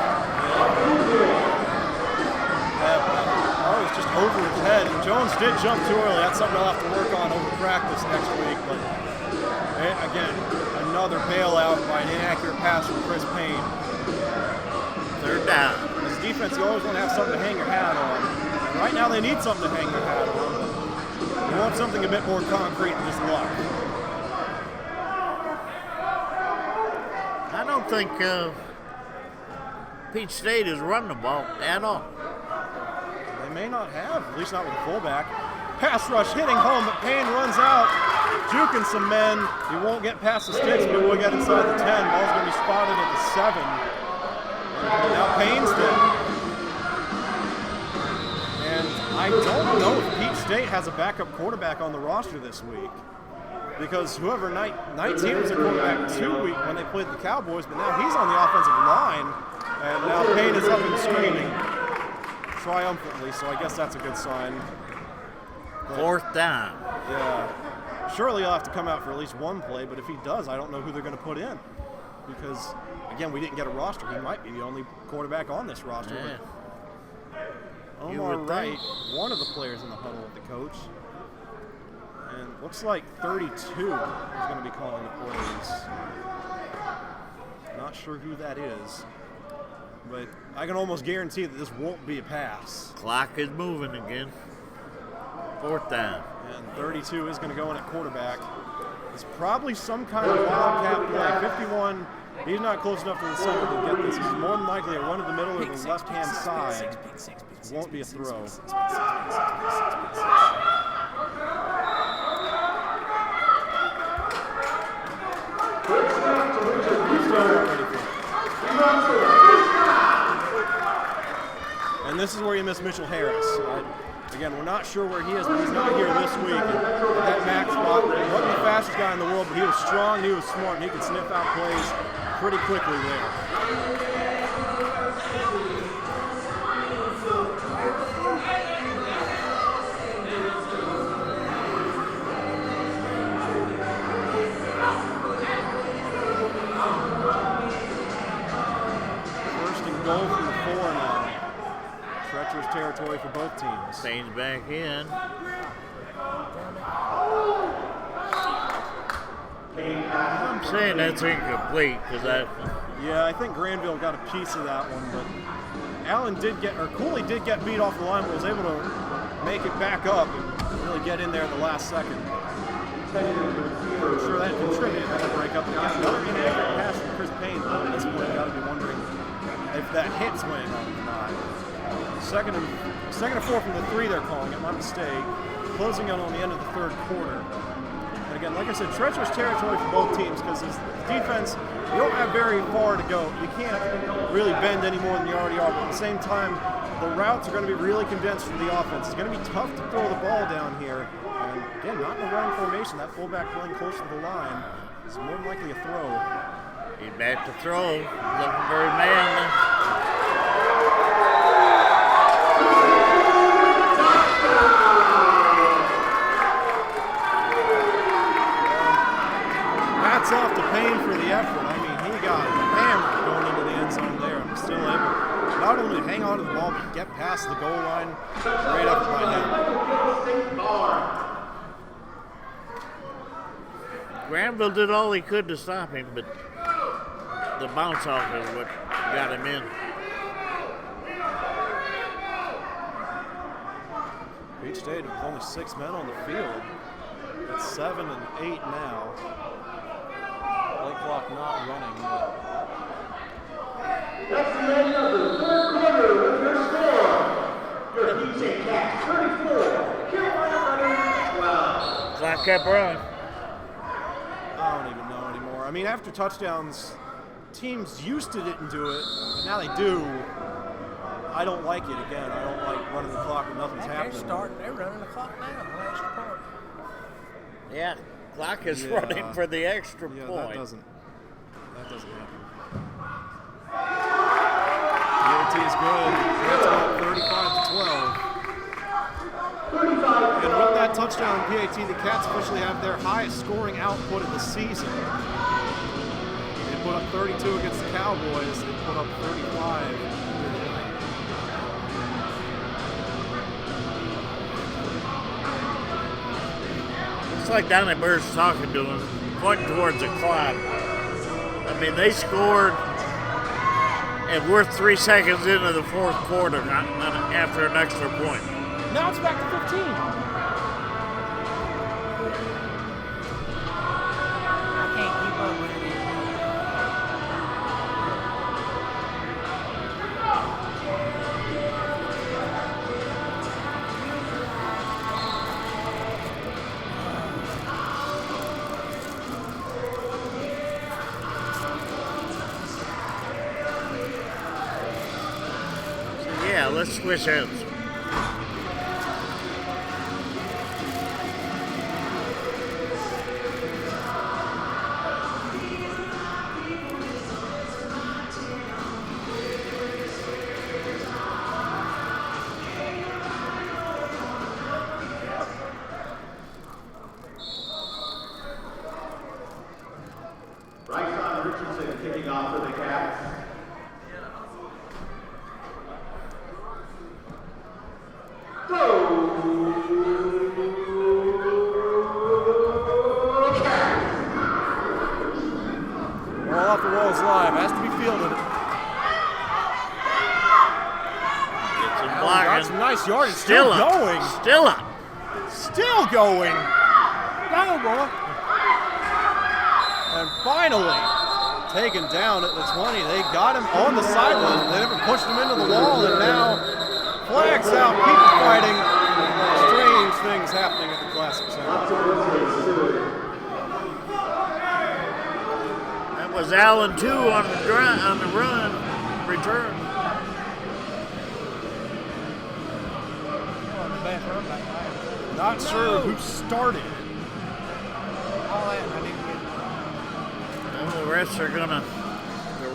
Oh, it's just over his head, and Jones did jump too early. That's something I'll have to work on over practice next week, but again, another bailout by an inaccurate pass from Chris Payne. 3rd down. As defense, you always want to have something to hang your hat on. And right now, they need something to hang their hat on. But you want something a bit more concrete than just luck. I don't think Peach State has run the ball at all. They may not have, at least not with a fullback. Pass rush hitting home, but Payne runs out, juking some men. He won't get past the sticks, but he'll get inside the 10. Ball's going to be spotted at the 7. And now Payne's there. And I don't know if Peach State has a backup quarterback on the roster this week, because whoever 19 was a quarterback 2 week when they played the Cowboys, but now he's on the offensive line, and now Payne is up and screaming triumphantly, so I guess that's a good sign. But 4th down. yeah, surely he'll have to come out for at least one play, but if he does, I don't know who they're going to put in, because again, we didn't get a roster. He might be the only quarterback on this roster. Yeah. But You Omar would Wright, think. one of the players in the huddle with the coach, and looks like 32 is going to be calling the plays. Not sure who that is, but I can almost guarantee that this won't be a pass. Clock is moving again. 4th down. And 32 is going to go in at quarterback. It's probably some kind of wildcat play. 51, he's not close enough to the center to get this. It's more than likely a run to the middle or the left-hand side. It won't be a throw. And this is where you miss Mitchell Harris. Again, we're not sure where he is, but he's not here this week. And that back spot, he wasn't the fastest guy in the world, but he was strong, he was smart, and he could sniff out plays pretty quickly there. treacherous territory for both teams. Stains back in. I'm saying that's incomplete because Yeah, I think Granville got a piece of that one, but Cooley did get beat off the line, but was able to make it back up and really get in there at the last second. I'm sure that contributed to the breakup. Again, another inaccurate pass from Chris Payne, but at this point, you got to be wondering if that hit's weighing on him or not. Second and 4 from the 3 they're calling it, my mistake. Closing out on the end of the third quarter. And again, like I said, treacherous territory for both teams because this defense, you don't have very far to go. You can't really bend any more than you already are, but at the same time, the routes are going to be really condensed for the offense. It's going to be tough to throw the ball down here. And again, not in a running formation. That fullback playing close to the line is more than likely a throw. he's back to throw. Looking very manly. Hats off to Payne for the effort. I mean, he got hammered going into the end zone there and was still able not only to hang on to the ball, but get past the goal line. Great effort by him. Granville did all he could to stop him, but the bounce off is what got him in. Peach State with only 6 men on the field. It's 7 and 8 now. Play clock not running. That's the end of the third quarter with your score. Your Peach State Cats 34, Carolina Running 12. Clock kept running. I don't even know anymore. I mean, after touchdowns, teams used to didn't do it, but now they do. I don't like it again. I don't like running the clock when nothing's happening. They're running the clock now. Last part. Yeah, clock is running for the extra Yeah, point. that doesn't happen. PAT is good. That's about 35-12. And with that touchdown in PAT, the Cats officially have their highest scoring output of the season. They put up 32 against the Cowboys. They put up 35. It's like Donnie Bird's talking to him, pointing towards the clock. I mean, they scored, and we're 3 seconds into the fourth quarter after an extra point. Now it's back to 15. I can't keep up with it. Yeah, let's switch ends. Bryson Richardson kicking off for the Cats. Ball off the walls live. Has to be fielded. Get some Got blocking. some nice yardage. Still up. going. Still up. Still going. Go, boy. And finally taken down at the 20. They got him on the sideline. They never pushed him into the wall, and now flags out. People fighting. Strange things happening at the Classic Center. That was Allen 2 on the run, return. Not sure who started. Well, the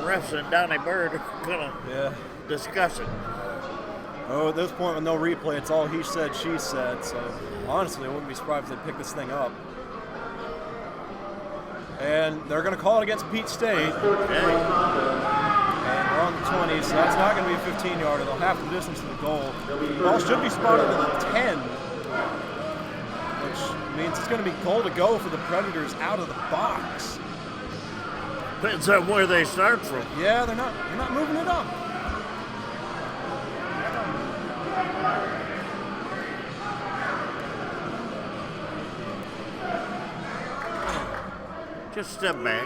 refs and Donnie Bird are gonna discuss it. Oh, at this point with no replay, it's all he said, she said. So honestly, I wouldn't be surprised if they pick this thing up. And they're going to call it against Peach State. Okay. And we're on on the 20, so that's not going to be a 15-yarder. They'll have the distance to the goal. The ball should be spotted at the 10, which means it's going to be goal to go for the Predators out of the box. Depends on where they start from. Yeah, they're not moving it up. Just step back.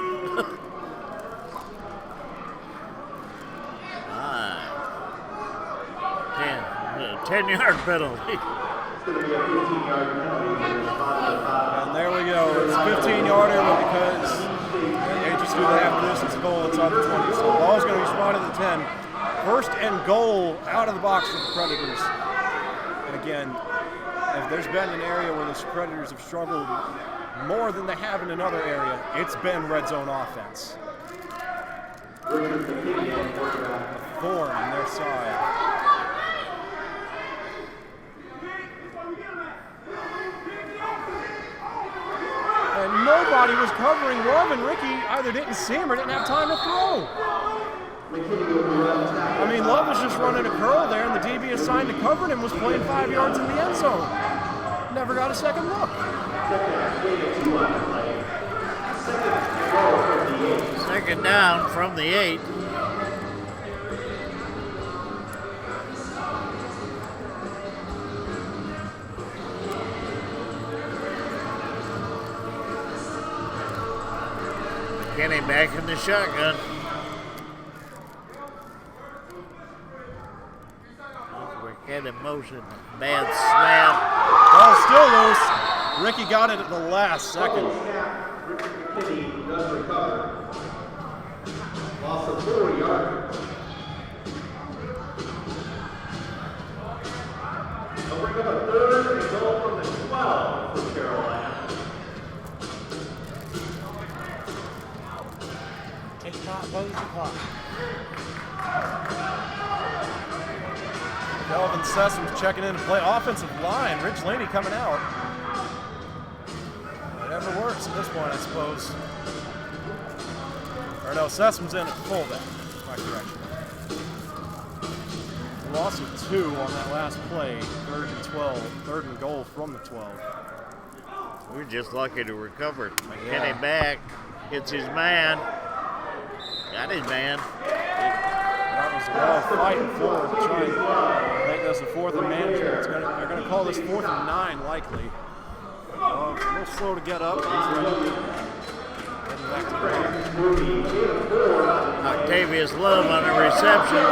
10-yard penalty. And there we go. It's a 15-yarder, but because they just do the half distance goal, it's on the 20. So the ball's going to be spotted at the 10. First and goal out of the box for the Predators. And again, if there's been an area where the Predators have struggled more than they have in another area, it's been red zone offense. A thorn in their side. And nobody was covering Love, and Ricky either didn't see him or didn't have time to throw. I mean, Love was just running a curl there, and the DB assigned to covering him was playing 5 yards in the end zone. Never got a second look. Second down from the 8. Kenny back in the shotgun. We're getting motion. Bad snap. Ball's still loose. Ricky got it at the last second. Kenny does recover. Loss of 4 yards. They'll bring up a third and goal from the 12 for Carolina. Tick-tock goes the clock. Kelvin Sessom's checking in to play offensive line. Rich Laney coming out. Whatever works at this point, I suppose. Or no, Sessom's in at fullback. My correction. Loss of 2 on that last play. 3rd and 12. 3rd and goal from the 12. We're just lucky to recover. McKinney back. Hits his man. Got his man. That was well fighting forward to try and make this a 4th and manager. They're going to call this 4th and 9 likely. It's a little slow to get up. Heading back to Octavius Love on the reception.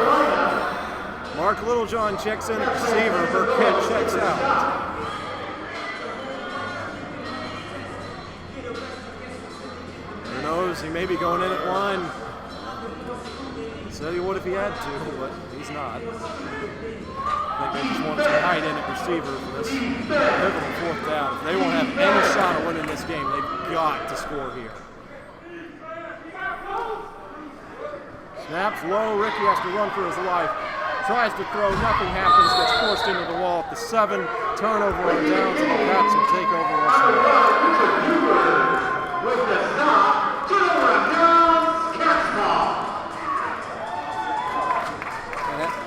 Mark Littlejohn checks in at receiver. Burkett checks out. Who knows? He may be going in at line. Said he would if he had to, but he's not. I think they just want to hide in at receiver for this pivotal 4th down. If they won't have any shot of winning this game, they've got to score here. Snaps low. Ricky has to run for his life. Tries to throw. Nothing happens. Gets forced into the wall at the 7. Turnover on downs, and the Pats will take over once more. With the stop, turnover down, Cats.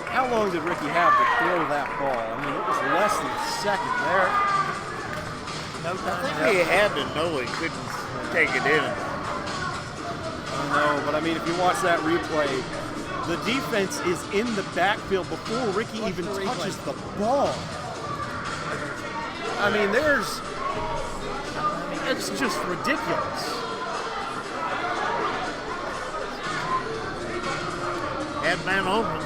How long did Ricky have to throw that ball? I mean, it was less than a second there. I think he had to know he couldn't take it in. I know, but I mean, if you watch that replay, the defense is in the backfield before Ricky even touches the ball. I mean, it's just ridiculous. Had man open.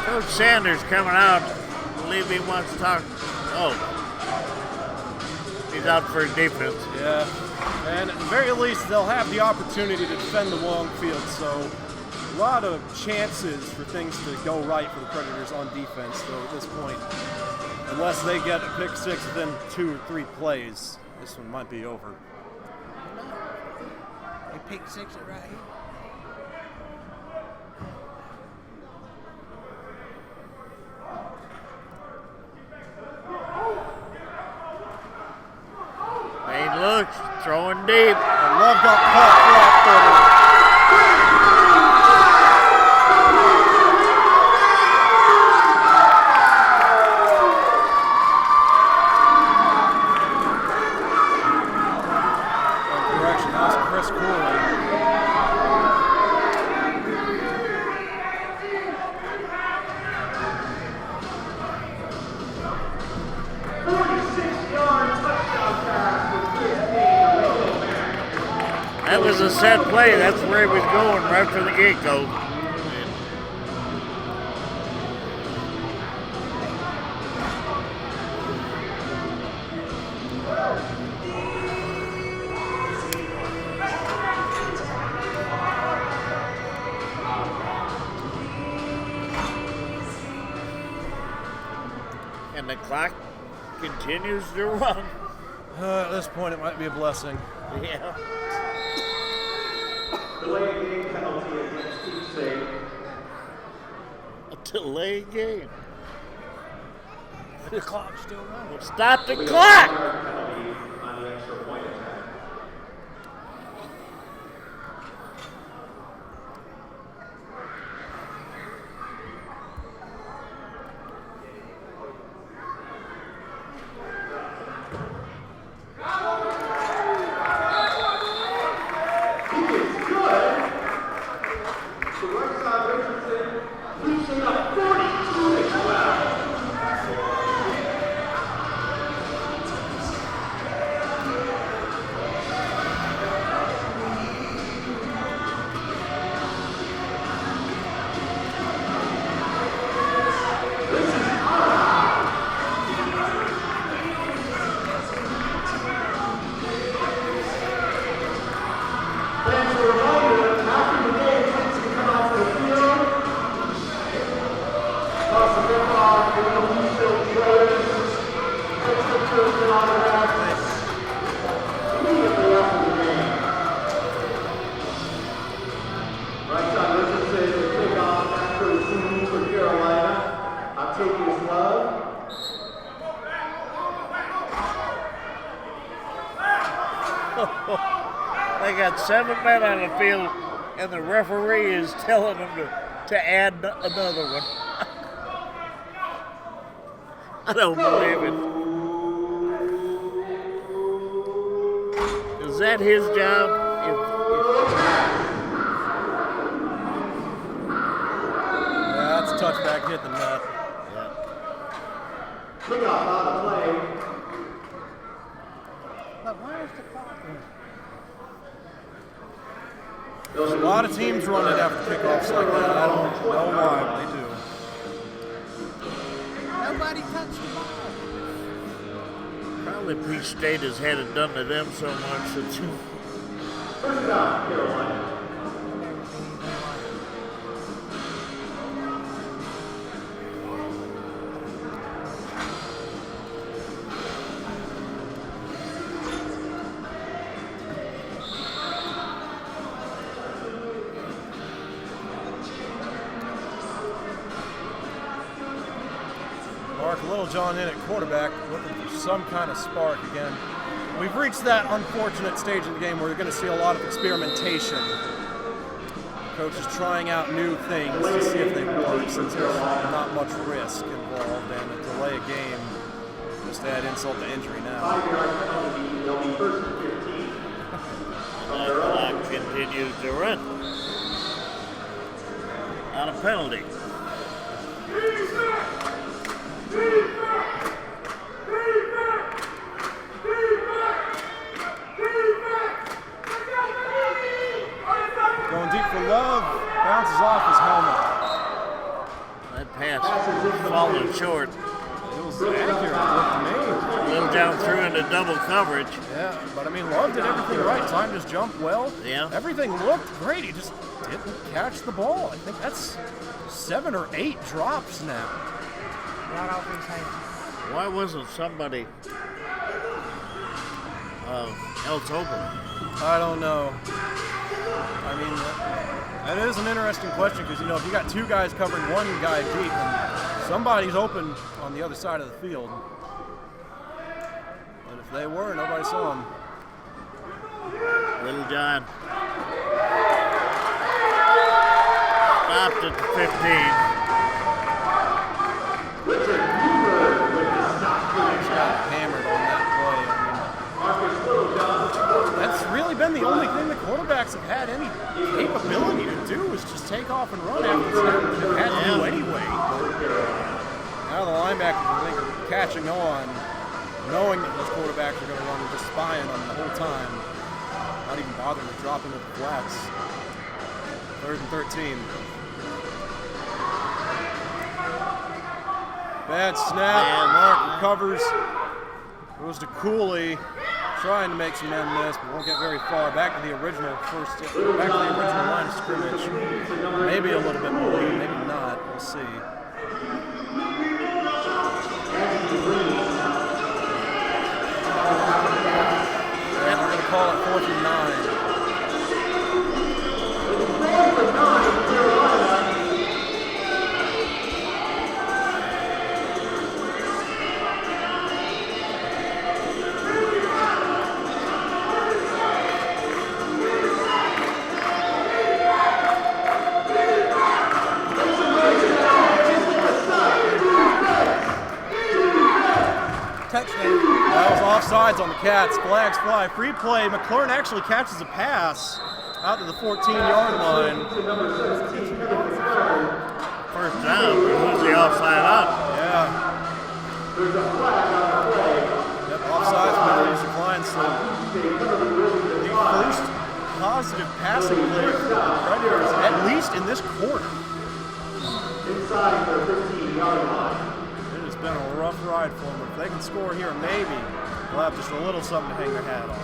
Coach Sanders coming out. I believe he wants to talk. Oh. He's out for defense. Yeah. And at the very least, they'll have the opportunity to defend the long field. So a lot of chances for things to go right for the Predators on defense, though, at this point. Unless they get a pick 6 within 2 or 3 plays, this one might be over. They pick 6 it right here. He looks, Going deep. And Love got caught flat-footed. Correction, that was Chris Cooley. That was a set play. That's where he was going right from the get-go. And the clock continues to run. At this point, it might be a blessing. Yeah. Delay game penalty against Team State. A delay game. The clock's still running. Stop the clock! Penalty on the extra point attack. They got 7 men on the field, and the referee is telling them to add another one. I don't believe it. Is that his job? Yeah, that's a touchback hit the net. Kickoff on the play. But why is the clock running? There's a lot of teams run it after kickoffs like that. I don't know why, but they do. Nobody touched the ball. Probably Peach State has had it done to them so much that First down, Carolina. Mark Littlejohn in at quarterback, looking for some kind of spark again. We've reached that unfortunate stage in the game where you're going to see a lot of experimentation. Coaches trying out new things to see if they work, since there's not much risk involved, and a delay a game just to add insult to injury now. 5-yard penalty, they'll be first and 15. the clock continues to run. On a penalty. Going deep for Love, bounces off his helmet. That pass falling short. It was accurate, looked to me. Little down through into double coverage. Yeah, but I mean, Love did everything right. Timed his jump well. Yeah. Everything looked great. He just didn't catch the ball. I think that's 7 or 8 drops now. Right off his hand. Why wasn't somebody else open? I don't know. I mean, that is an interesting question because, you know, if you got 2 guys covering 1 guy deep, and somebody's open on the other side of the field. But if they were, nobody saw him. Little John stopped at the 15. Hammered on that play. That's really been the only thing the quarterbacks have had any capability to do is just take off and run after they've had to do anyway. Now the linebackers, I think, are catching on, knowing that those quarterbacks are going to run and just spying on them the whole time, not even bothering to drop into the flats. 3rd and 13. Bad snap. Mark recovers. Goes to Cooley, trying to make some men miss, but won't get very far. Back to the original line of scrimmage. Maybe a little bit more, maybe not. We'll see. And we're going to call it 4th and 9. Touchdown. That was offsides on the Cats. Flags fly. Free play. McLaurin actually catches a pass out to the 14-yard line. First down. Who's the offside up? Yeah. Yep, offsides penalties declined. So the first positive passing play for the Predators, at least in this quarter. Inside the 15-yard line. It has been a rough ride for them. If they can score here, maybe they'll have just a little something to hang their hat on.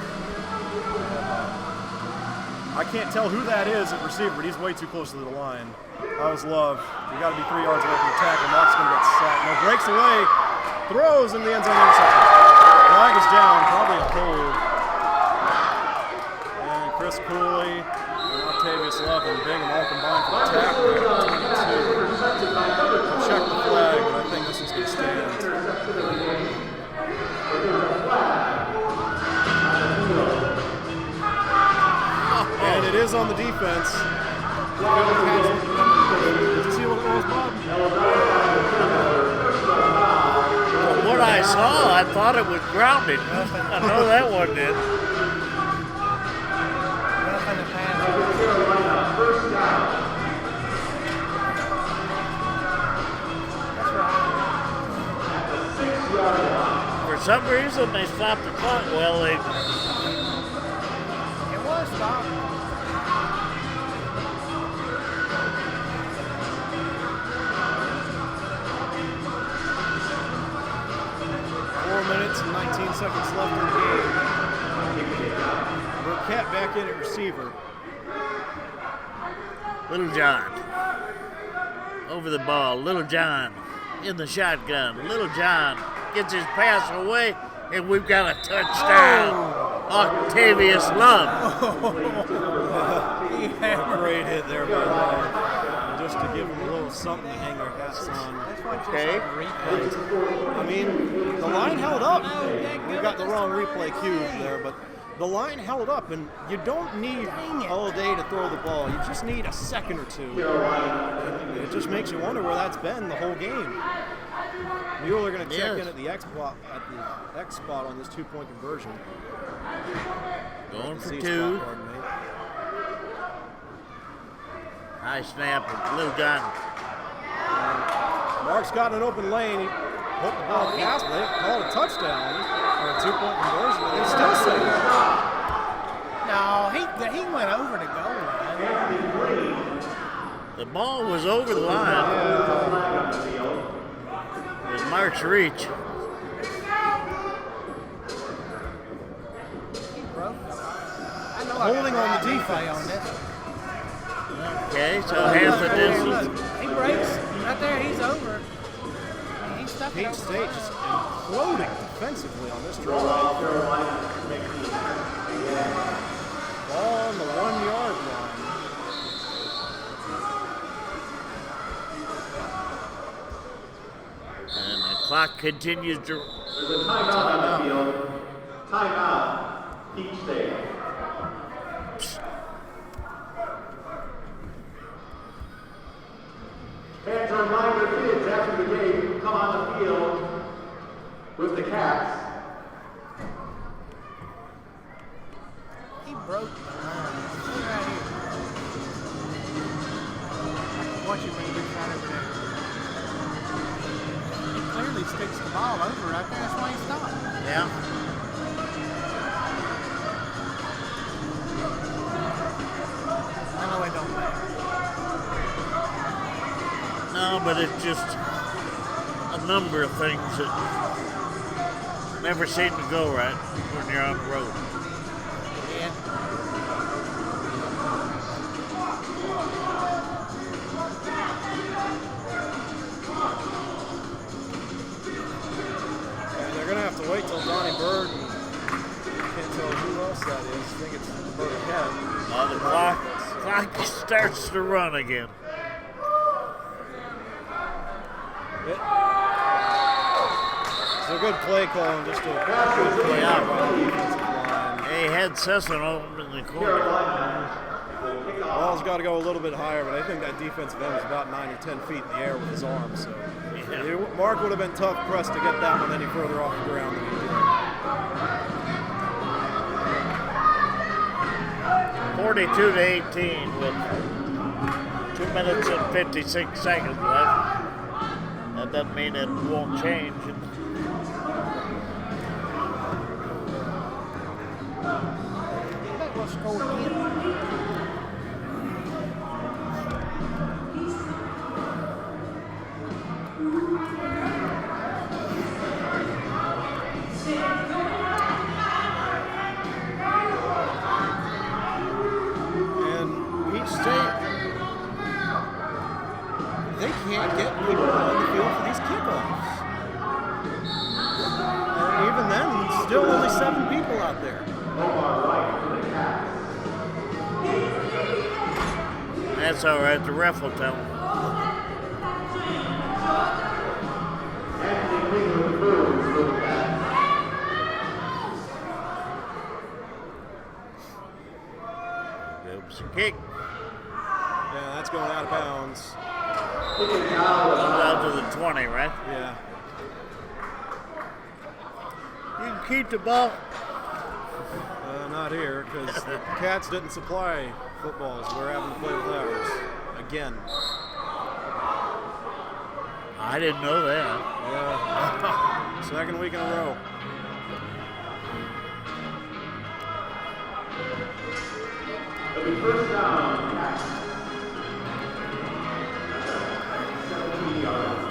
I can't tell who that is at receiver, but he's way too close to the line. That was Love. You got to be 3 yards away from the tackle. Mark's going to get sacked. No, breaks away, throws in the end zone interception. Flag is down, probably a hold. And Chris Cooley and Octavius Love and Bingham all combined for the tackle. I'll check the flag, but I think this is going to stand. And it is on the defense. Did you see what it was, Bob? From what I saw, I thought it was grounded. I know that one did. Roughing the pass. For some reason, they stopped the clock. Well, they It was stopped. Minutes and 19 seconds left in the game. Burkett back in at receiver. Little John over the ball. Little John in the shotgun. Little John gets his pass away, and we've got a touchdown. Octavius Love. Great hit there by Love. Just to give them a little something to hang their hats on. Okay. I mean, the line held up. We got the wrong replay cue there, but the line held up, and you don't need all day to throw the ball. You just need a second or two. It just makes you wonder where that's been the whole game. Mueller going to check in at the X spot on this 2-point conversion. Going for 2. High snap with Little John. Mark's got an open lane. He put the ball past, but they called a touchdown or a 2-point conversion. And they still say No, he went over the goal line. The ball was over the line. It was Mark's reach. holding on the defense. On this. Okay, so half the distance. He breaks right there. He's over. He's stuck. Pete State just imploding defensively on this drive. Ball on the 1-yard line. And the clock continues to. There's a timeout on the field. Timeout, Pete State. Cats. He broke the line. Look right here. Watch him when he gets right over there. He clearly sticks the ball over right there. That's why he stopped. Yeah. I know it don't matter. No, but it's just a number of things that never seem to go right when you're on the road. Yeah. And they're going to have to wait till Donnie Bird and can't tell who else that is. I think it's Bird ahead. The clock starts to run again. It's a good play call and just a good play out by the defensive line. They had Sesson open in the corner. Ball's got to go a little bit higher, but I think that defensive end was about 9 or 10 feet in the air with his arms. So Mark would have been tough pressed to get that one any further off the ground than he did. 42-18 with 2 minutes and 56 seconds left. That doesn't mean it won't change. That was scored again. And each state, they can't get people on the field for these kickoffs. And even then, still only 7 people out there. That's all right. The ref will tell them. Gives a kick. Yeah, that's going out of bounds. Comes out to the 20, right? Yeah. You can keep the ball. Not here, because the Cats didn't supply footballs. We're having to play with ours. Again. I didn't know that. Yeah. Second week in a row. It'll be first down. Cats. 17 yards.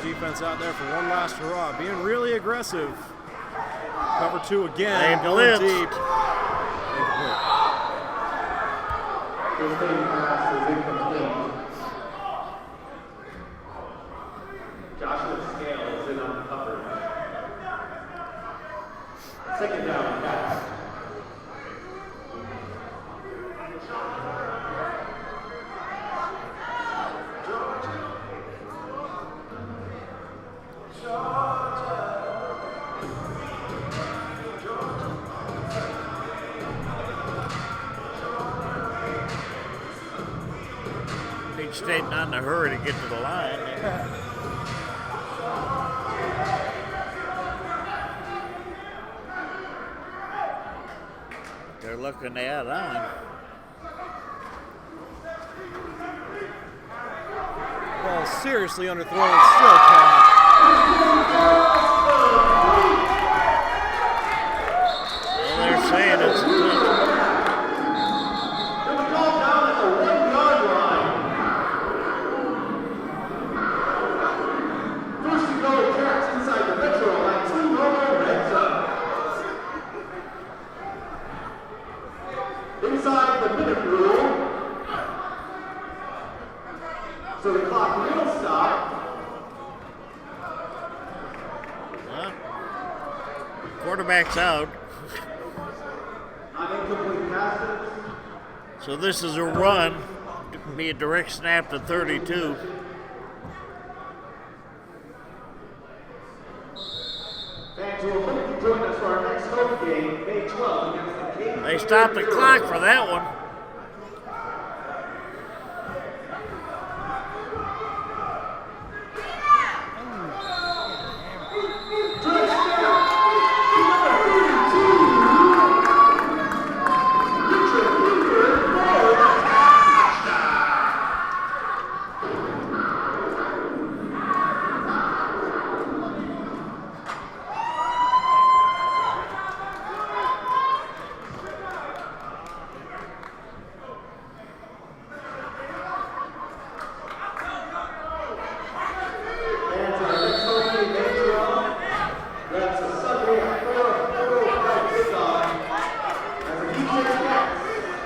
Defense out there for one last hurrah, being really aggressive. Cover 2 again, They going blitzed. deep. The same pass is incomplete. Joshua Scale is in on the cover. Second down, Cats. Each state not in a hurry to get to the line. They're looking to add on. Ball seriously underthrown, still caught. Well, they're saying it's a touchdown. It was called down at the 1-yard line. First to go, Cats inside the metro line. 2 normal, red zone. Inside the minute rule. So the clock will stop. Well, quarterback's out. On incomplete passes. So this is a run to Be a direct snap to 32. Fans who will join us for our next home game, May 12th against the Cape. They stopped the clock for that one.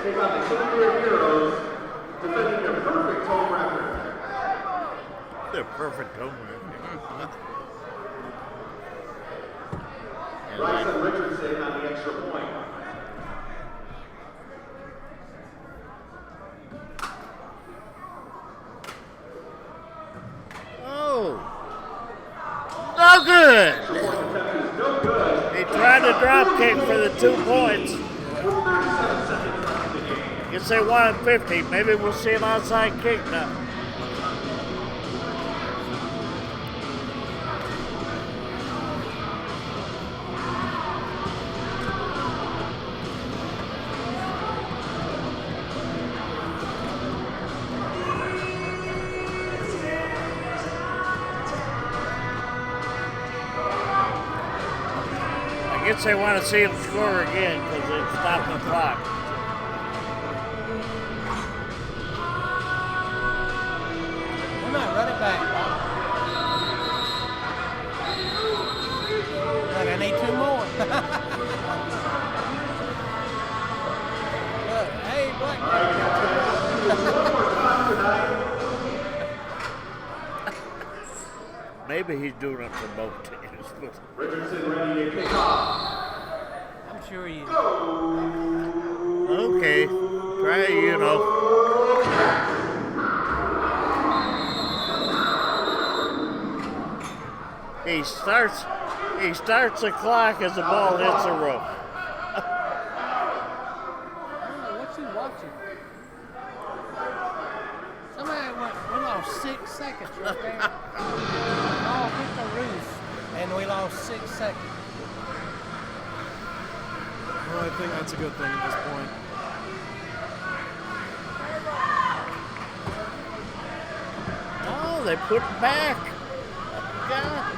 Take on the Cape Heroes, defending their perfect home record. They're perfect home record. Bryson Richardson on the extra point. Oh, no good. No good. He tried to drop kick for the 2 points. Guess they wanted 50. Maybe we'll see an onside kick now. I guess they want to see him score again because they stopped the clock. We might run it back. Look, I need 2 more. Look, hey, Black. Maybe he's doing it for both teams. Richardson ready to kick off. I'm sure he is. Okay, try you know. He starts the clock as the ball hits the rope. What you watching? Somebody we lost 6 seconds right there. Oh, hit the roof, and we lost 6 seconds. Well, I think that's a good thing at this point. Oh, they put it back. God.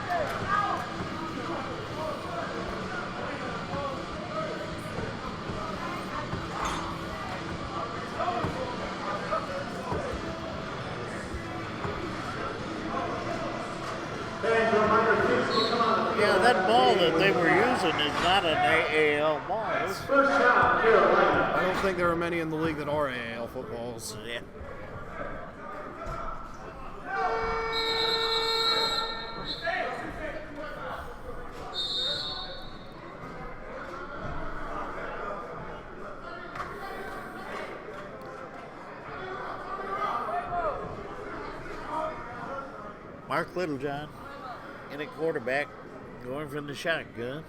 Yeah, that ball that they were using is not an AAL ball. First down, Carolina. I don't think there are many in the league that are AAL footballs. Yeah. Mark Littlejohn in at quarterback, going from the shotgun.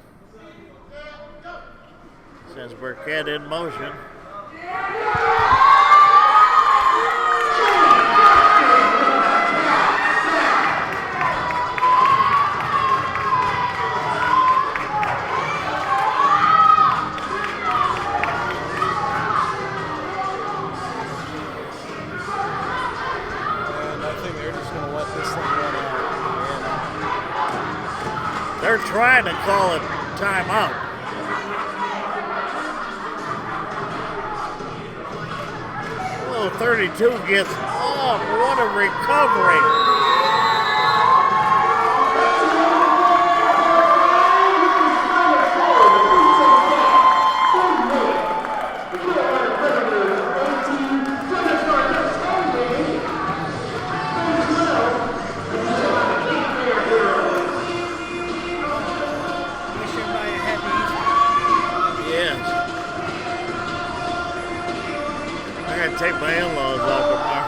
Sends Burkett in motion. And I think they're just going to let this thing run out. They're trying to call it timeout. Oh, 32 gets off. What a recovery. Wish everybody a happy Easter. Yes. I gotta take my in-laws out tomorrow.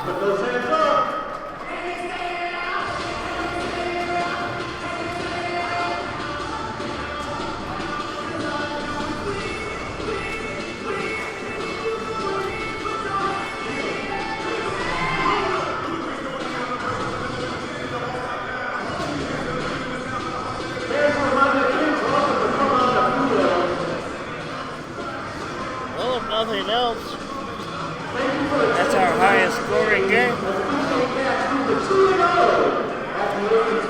nothing else, that's our highest scoring game. The 2-0 at the